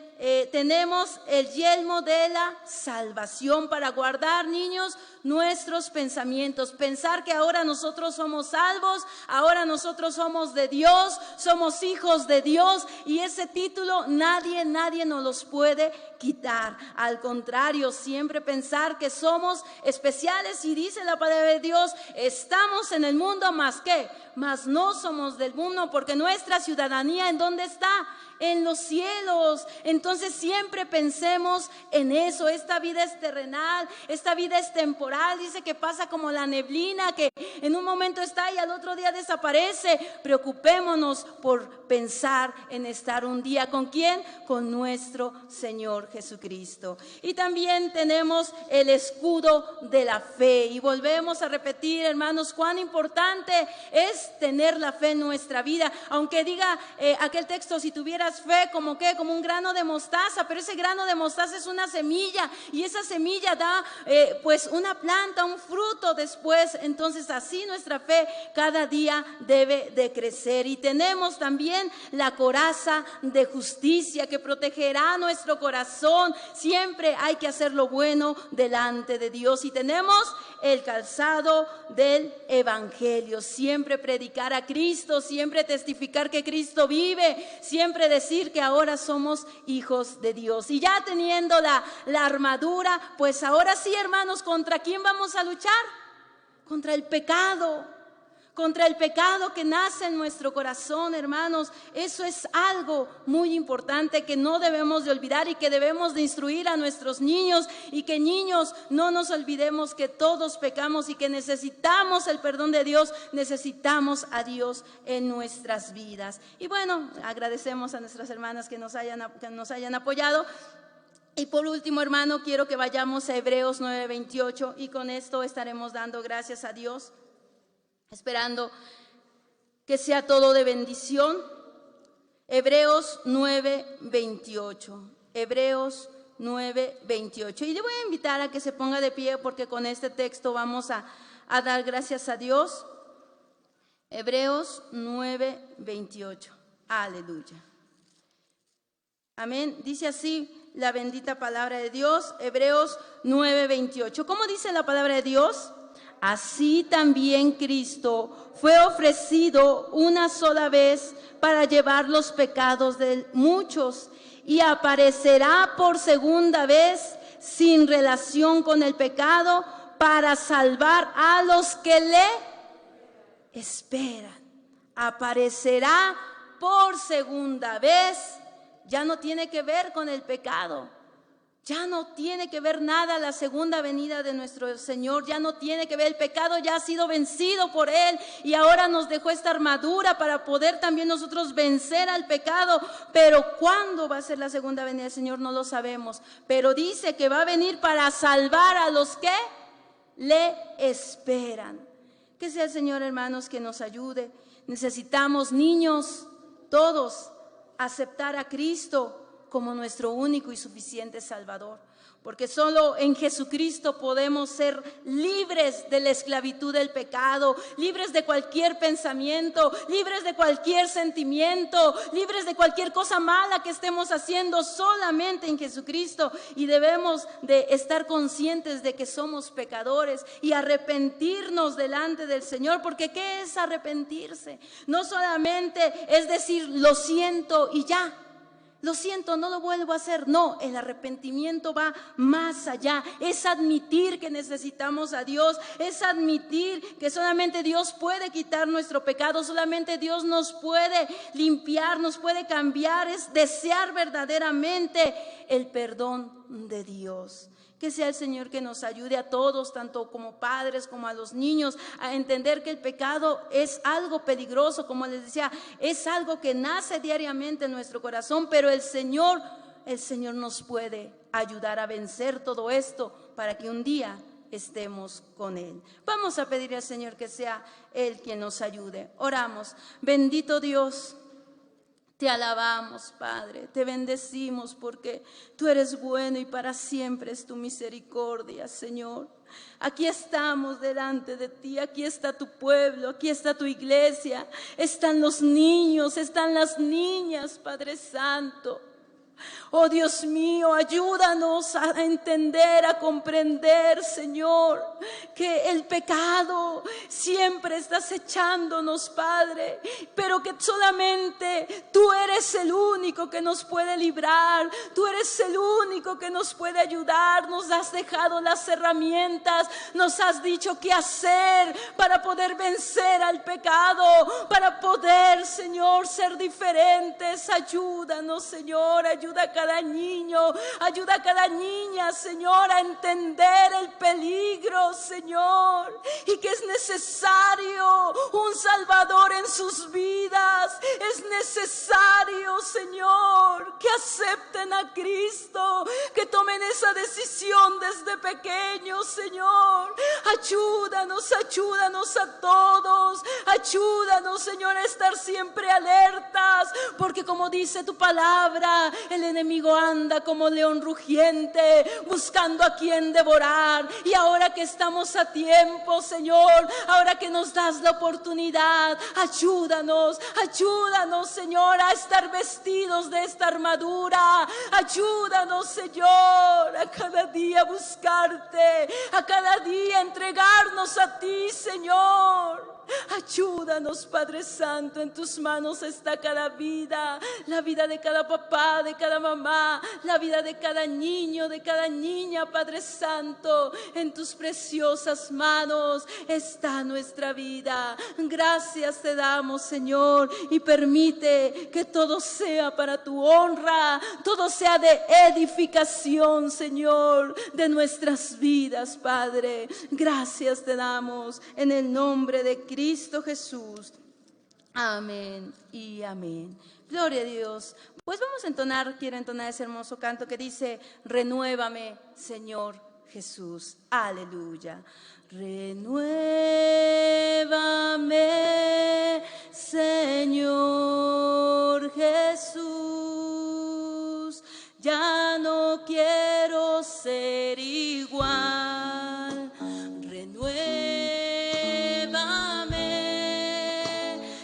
tenemos el yelmo de la salvación para guardar, niños, nuestros pensamientos. Pensar que ahora nosotros somos salvos, ahora nosotros somos de Dios, somos hijos de Dios, y ese título nadie nos los puede quitar. Al contrario, siempre pensar que somos especiales, y dice la palabra de Dios: estamos en el mundo, más que, mas no somos del mundo, porque nuestra ciudadanía, ¿en dónde está? En los cielos. Entonces siempre pensemos en eso. Esta vida es terrenal, esta vida es temporal. Dice que pasa como la neblina, que en un momento está y al otro día desaparece. Preocupémonos por pensar en estar un día ¿con quién? Con nuestro Señor Jesucristo. Y también tenemos el escudo de la fe. Y volvemos a repetir, hermanos, cuán importante es tener la fe en nuestra vida. Aunque diga aquel texto, si tuvieras fe como ¿qué? Como un grano de mostaza, pero ese grano de mostaza es una semilla, y esa semilla da pues una planta, un fruto después. Entonces así nuestra fe cada día debe de crecer. Y tenemos también la coraza de justicia, que protegerá nuestro corazón. Siempre hay que hacer lo bueno delante de Dios. Y tenemos el calzado del evangelio, siempre predicar a Cristo, siempre testificar que Cristo vive, siempre decir que ahora somos hijos de Dios. Y ya teniendo la armadura, pues ahora sí, hermanos, ¿contra quién vamos a luchar? Contra el pecado, contra el pecado que nace en nuestro corazón, hermanos. Eso es algo muy importante que no debemos de olvidar y que debemos de instruir a nuestros niños, y que niños no nos olvidemos que todos pecamos y que necesitamos el perdón de Dios, necesitamos a Dios en nuestras vidas. Y bueno, agradecemos a nuestras hermanas que nos hayan apoyado. Y por último, hermano, quiero que vayamos a Hebreos 9:28, y con esto estaremos dando gracias a Dios, esperando que sea todo de bendición. Hebreos 9:28. Hebreos 9:28. Y le voy a invitar a que se ponga de pie, porque con este texto vamos a dar gracias a Dios. Hebreos 9:28. Aleluya. Amén. Dice así la bendita palabra de Dios. Hebreos 9:28. ¿Cómo dice la palabra de Dios? Así también Cristo fue ofrecido una sola vez para llevar los pecados de muchos, y aparecerá por segunda vez sin relación con el pecado para salvar a los que le esperan. Aparecerá por segunda vez. Ya no tiene que ver con el pecado. Ya no tiene que ver nada la segunda venida de nuestro Señor. Ya no tiene que ver, el pecado ya ha sido vencido por Él, y ahora nos dejó esta armadura para poder también nosotros vencer al pecado. Pero ¿cuándo va a ser la segunda venida del Señor? No lo sabemos, pero dice que va a venir para salvar a los que le esperan. Que sea el Señor, hermanos, que nos ayude. Necesitamos, niños, todos, aceptar a Cristo como nuestro único y suficiente Salvador, porque solo en Jesucristo podemos ser libres de la esclavitud del pecado, libres de cualquier pensamiento, libres de cualquier sentimiento, libres de cualquier cosa mala que estemos haciendo, solamente en Jesucristo. Y debemos de estar conscientes de que somos pecadores y arrepentirnos delante del Señor, porque ¿qué es arrepentirse? No solamente es decir, lo siento y ya. Lo siento, no lo vuelvo a hacer. No, el arrepentimiento va más allá. Es admitir que necesitamos a Dios. Es admitir que solamente Dios puede quitar nuestro pecado. Solamente Dios nos puede limpiar, nos puede cambiar. Es desear verdaderamente el perdón de Dios. Que sea el Señor que nos ayude a todos, tanto como padres como a los niños, a entender que el pecado es algo peligroso, como les decía, es algo que nace diariamente en nuestro corazón, pero el Señor nos puede ayudar a vencer todo esto para que un día estemos con Él. Vamos a pedirle al Señor que sea Él quien nos ayude. Oramos. Bendito Dios, te alabamos, Padre, te bendecimos porque tú eres bueno y para siempre es tu misericordia, Señor. Aquí estamos delante de ti, aquí está tu pueblo, aquí está tu iglesia, están los niños, están las niñas, Padre Santo. Oh Dios mío, ayúdanos a entender, a comprender, Señor, que el pecado siempre está acechándonos, Padre, pero que solamente tú eres el único que nos puede librar, tú eres el único que nos puede ayudar. Nos has dejado las herramientas, nos has dicho qué hacer para poder vencer al pecado, para poder, Señor, ser diferentes. Ayúdanos, Señor, ayuda a cada niño, ayuda a cada niña, Señor, a entender el peligro, Señor, y que es necesario un Salvador en sus vidas. Es necesario, Señor, que acepten a Cristo, que tomen esa decisión desde pequeños, Señor. Ayúdanos a todos, ayúdanos, Señor, a estar siempre alertas, porque como dice tu palabra, el enemigo anda como león rugiente, buscando a quien devorar. Y ahora que estamos a tiempo, Señor, ahora que nos das la oportunidad, ayúdanos, Señor, a estar vestidos de esta armadura. Ayúdanos, Señor, a cada día buscarte, a cada día entregarnos a ti, Señor. Ayúdanos, Padre Santo, en tus manos está cada vida, la vida de cada papá, de cada mamá, la vida de cada niño, de cada niña, Padre Santo, en tus preciosas manos está nuestra vida. Gracias te damos, Señor, y permite que todo sea para tu honra, todo sea de edificación, Señor, de nuestras vidas, Padre. Gracias te damos en el nombre de Cristo Jesús. Amén y amén. Gloria a Dios. Pues vamos a entonar, quiero entonar ese hermoso canto que dice: renuévame, Señor Jesús. Aleluya. Renuévame, Señor Jesús. Ya no quiero ser igual. Renuévame,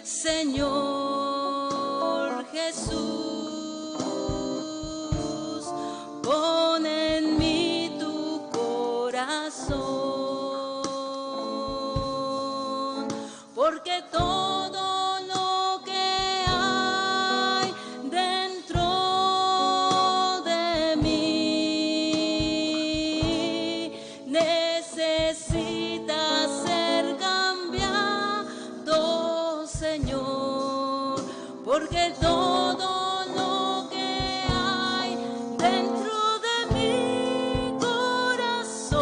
Señor Jesús. Pon en mí tu corazón, porque todo lo que hay dentro de mí necesita ser cambiado, Señor, porque todo lo que hay dentro de mi corazón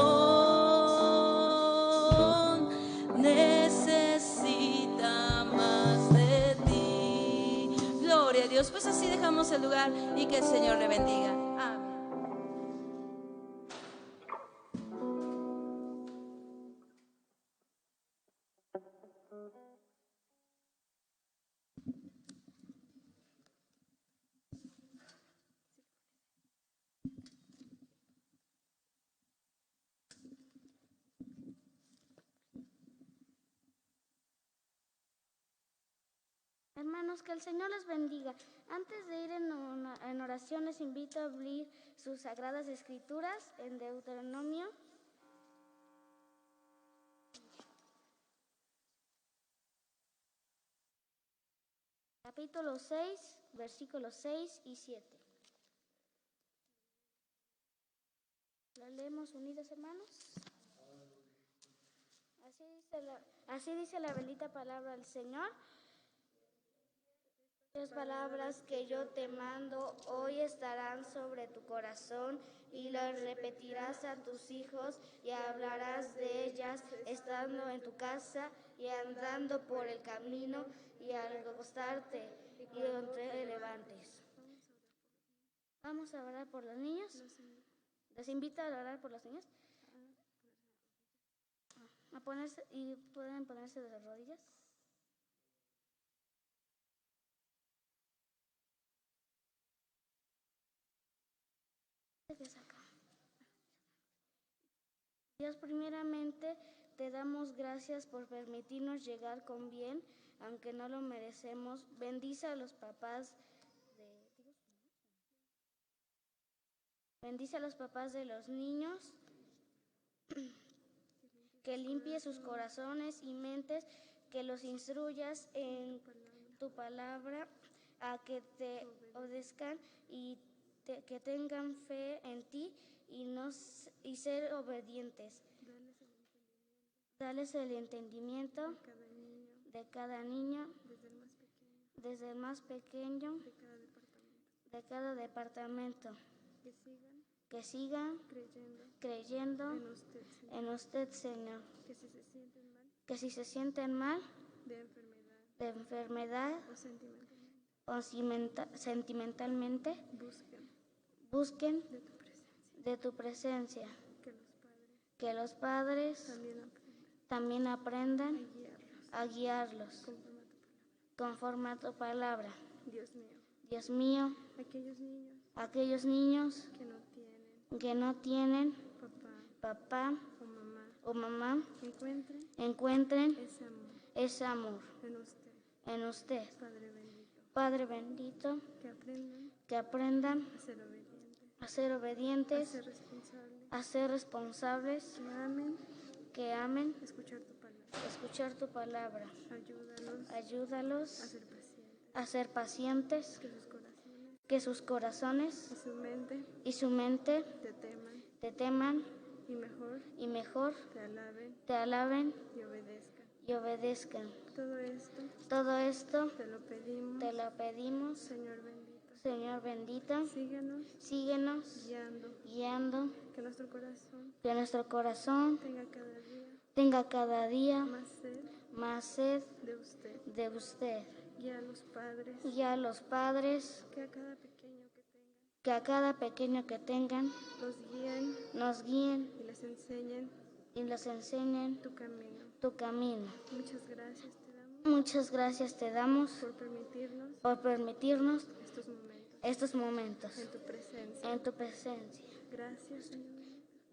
necesita más de ti. Gloria a Dios. Pues así dejamos el lugar y que el Señor le bendiga. Amén. Hermanos, que el Señor les bendiga. Antes de ir en oración, les invito a abrir sus sagradas escrituras en Deuteronomio. Capítulo 6, versículos 6 y 7. ¿La leemos unidos, hermanos? Así dice la bendita palabra del Señor. Las palabras que yo te mando hoy estarán sobre tu corazón y las repetirás a tus hijos y hablarás de ellas estando en tu casa y andando por el camino y al acostarte y donde te levantes. Vamos a orar por los niños. Les invito a orar por los niños. A ponerse, y pueden ponerse de rodillas. Dios, primeramente te damos gracias por permitirnos llegar con bien, aunque no lo merecemos. Bendice a los papás de los niños, que limpie sus corazones y mentes, que los instruyas en tu palabra, a que te obedezcan y que tengan fe en ti y ser obedientes. Dales el entendimiento de cada niño, desde el más pequeño, de cada departamento, que sigan creyendo en usted, Señor, que si se sienten mal de enfermedad o sentimentalmente, busquen de tu presencia, que los padres también aprendan a guiarlos conforme a tu palabra. Dios mío, aquellos niños que no tienen papá o mamá, encuentren ese amor en usted. Padre bendito, que aprendan a ser obedientes, a ser responsables, que amen escuchar tu palabra. Ayúdalos Ayúdalos a ser pacientes, a ser pacientes, que sus corazones y su mente te teman y mejor te alaben y obedezcan. Todo esto Te lo pedimos, Señor bendito. Señor bendito. Síguenos guiando, Que nuestro corazón que nuestro corazón tenga cada día más sed de usted. de usted. Guía a los padres Que a cada pequeño que tengan nos guíen y les enseñen tu camino. Muchas gracias te damos por permitirnos estos momentos en tu presencia.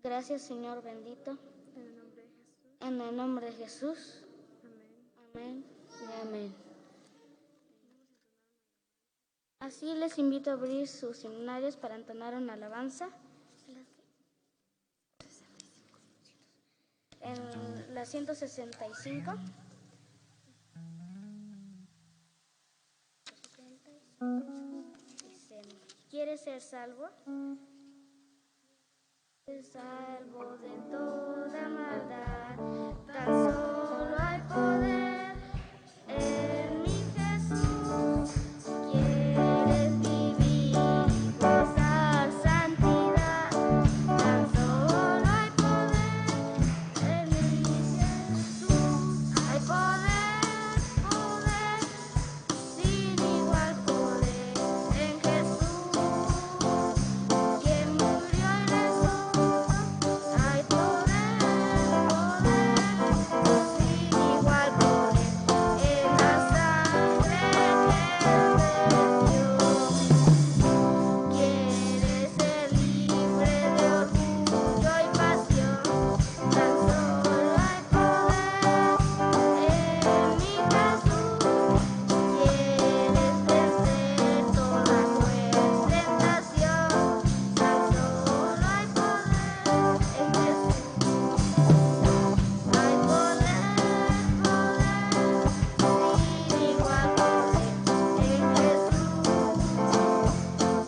Gracias, Señor bendito. En el nombre de Jesús. Amén y amén. Así les invito a abrir sus himnarios para entonar una alabanza. En la 165. Dice, ¿quieres ser salvo? Ser salvo de toda maldad. Tan solo hay poder en mi Jesús. ¿Quieres vivir y gozar santidad? Tan solo hay poder en mi Jesús. Hay poder, poder, sin igual poder en Jesús, quien murió y resucitó. Hay poder, poder, sin igual poder en la sangre que vertió. Quieres ser libre de orgullo y pasión. Tan solo hay poder en mi Jesús. Quieres vencer toda cruel tentación. Tan solo hay poder en Jesús. Hay poder, poder, sin igual poder en Jesús,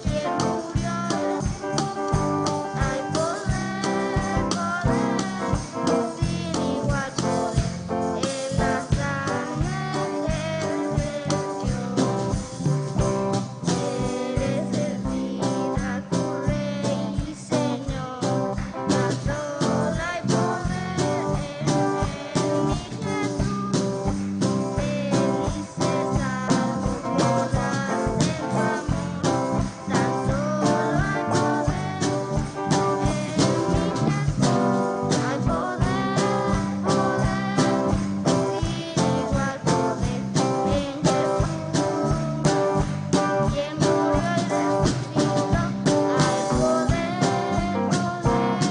quien murió y resucitó. Hay poder, poder, sin igual poder en la sangre que vertió. Quieres ser vida, tu Rey y Señor. Tan solo hay poder en mi Jesús. Felices, salvos, podrás en tu amor. Tan solo hay poder en mi Jesús. Hay poder, poder, sin igual poder en Jesús, quien murió y resucitó. Hay poder, poder,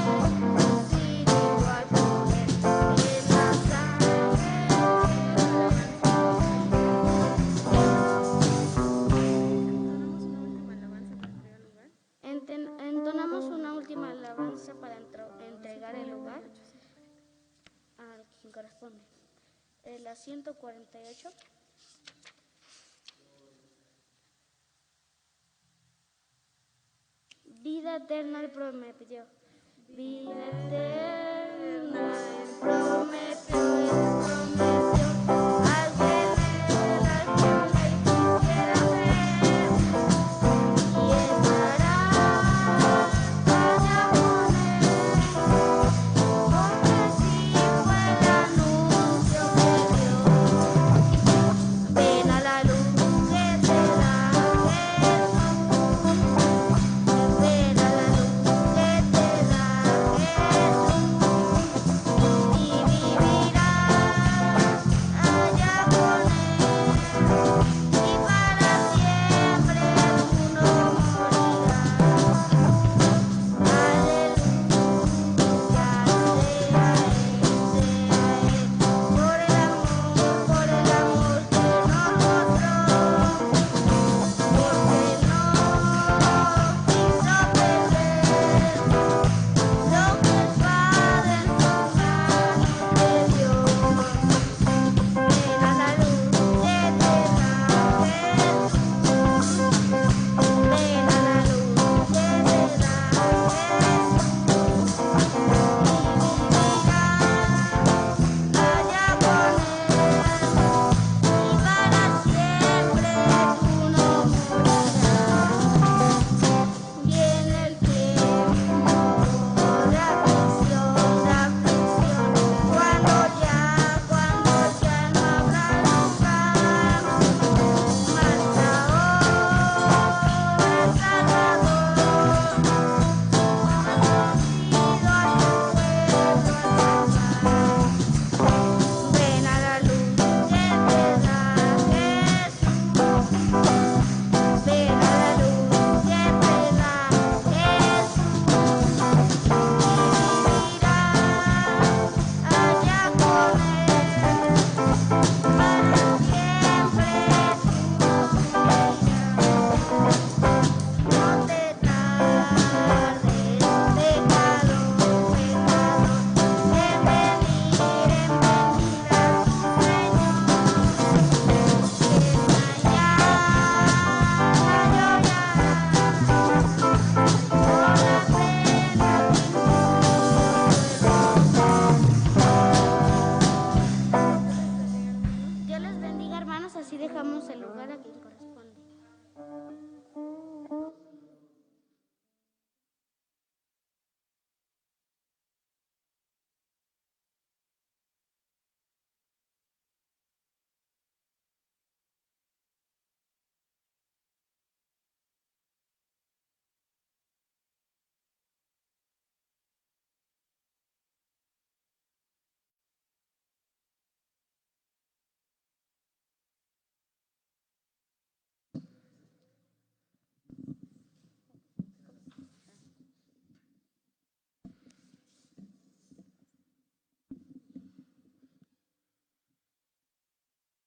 sin igual poder en la sangre. Entonamos una última alabanza para entregar el lugar a quien corresponde. La 148. Vida eterna Él prometió. Vida eterna Él prometió. Al que en él alcance y quisiera ver, y estará allá con él. Porque si fue el anuncio que dio, ven a la luz que te da Jesús. Ven a la luz que te da Jesús. Así dejamos el lugar a quien corresponde.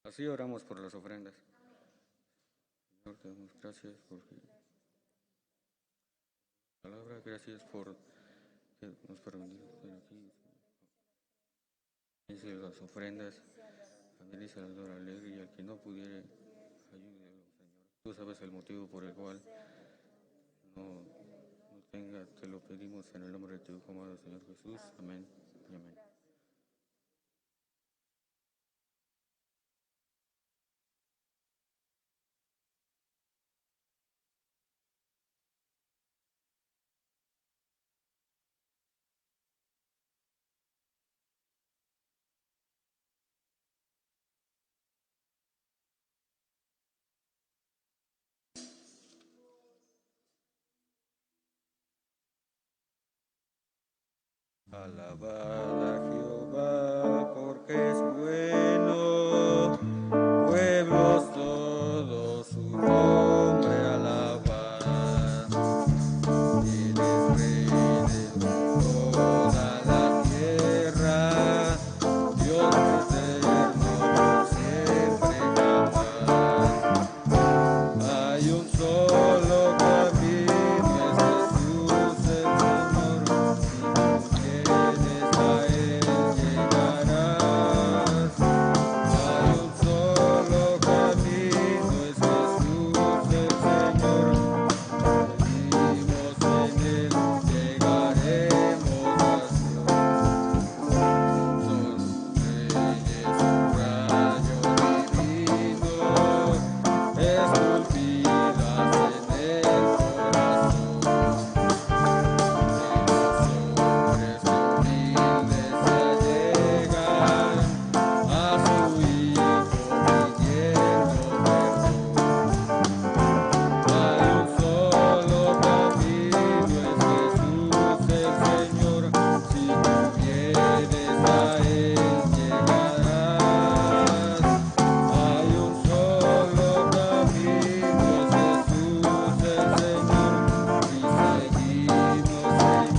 Así oramos por las ofrendas. Señor, te damos gracias por la palabra, gracias por que nos permitió estar aquí. Dice las ofrendas, también dice la Dora Alegre, y al que no pudiere, ayúdelo, Señor. Tú sabes el motivo por el cual no tenga, te lo pedimos en el nombre de tu Hijo amado, Señor Jesús. Amén y amén. Alabad a Jehová porque es bueno, pueblos todos su nombre alabad. Él es rey de toda la tierra, Dios eterno por siempre jamás. Hay un solo camino, es Jesús el Señor. A él llegarás. Hay un solo camino, es Jesús el Señor. Vivimos en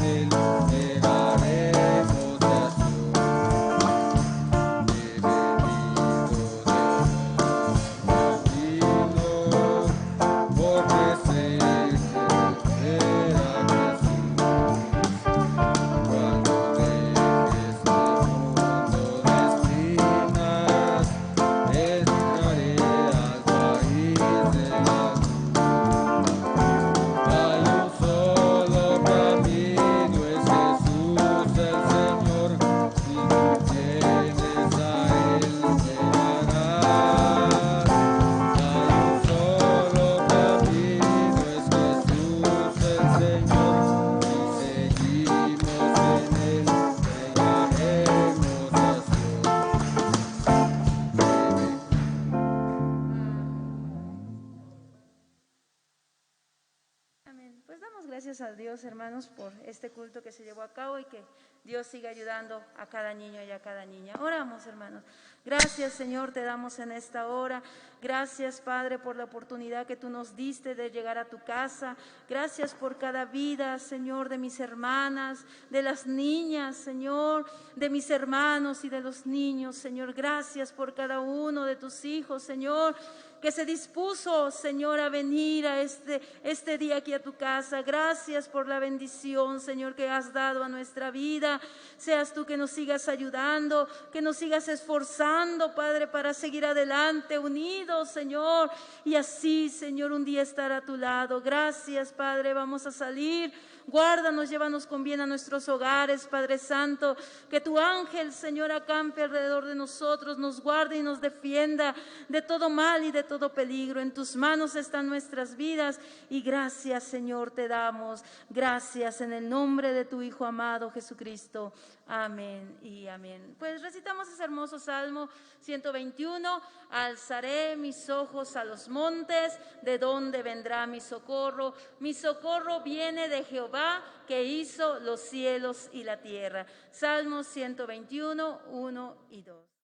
él, llegaremos a Sion. Son reyes, un rayo divino, esculpidas en el corazón. Gracias a Dios, hermanos, por este culto que se llevó a cabo y que Dios siga ayudando a cada niño y a cada niña. Oramos, hermanos. Gracias, Señor, te damos en esta hora. Gracias, Padre, por la oportunidad que tú nos diste de llegar a tu casa. Gracias por cada vida, Señor, de mis hermanas, de las niñas, Señor, de mis hermanos y de los niños, Señor. Gracias por cada uno de tus hijos, Señor, que se dispuso, Señor, a venir a este día aquí a tu casa. Gracias, gracias por la bendición, Señor, que has dado a nuestra vida. Seas tú que nos sigas ayudando, que nos sigas esforzando, Padre, para seguir adelante, unidos, Señor, y así, Señor, un día estar a tu lado. Gracias, Padre, vamos a salir. Guárdanos, llévanos con bien a nuestros hogares, Padre Santo. Que tu ángel, Señor, acampe alrededor de nosotros, nos guarde y nos defienda de todo mal y de todo peligro. En tus manos están nuestras vidas y gracias, Señor, te damos. Gracias en el nombre de tu Hijo amado Jesucristo. Amén y amén. Pues recitamos ese hermoso Salmo 121. Alzaré mis ojos a los montes, ¿de dónde vendrá mi socorro? Mi socorro viene de Jehová, que hizo los cielos y la tierra. Salmos 121, 1 y 2.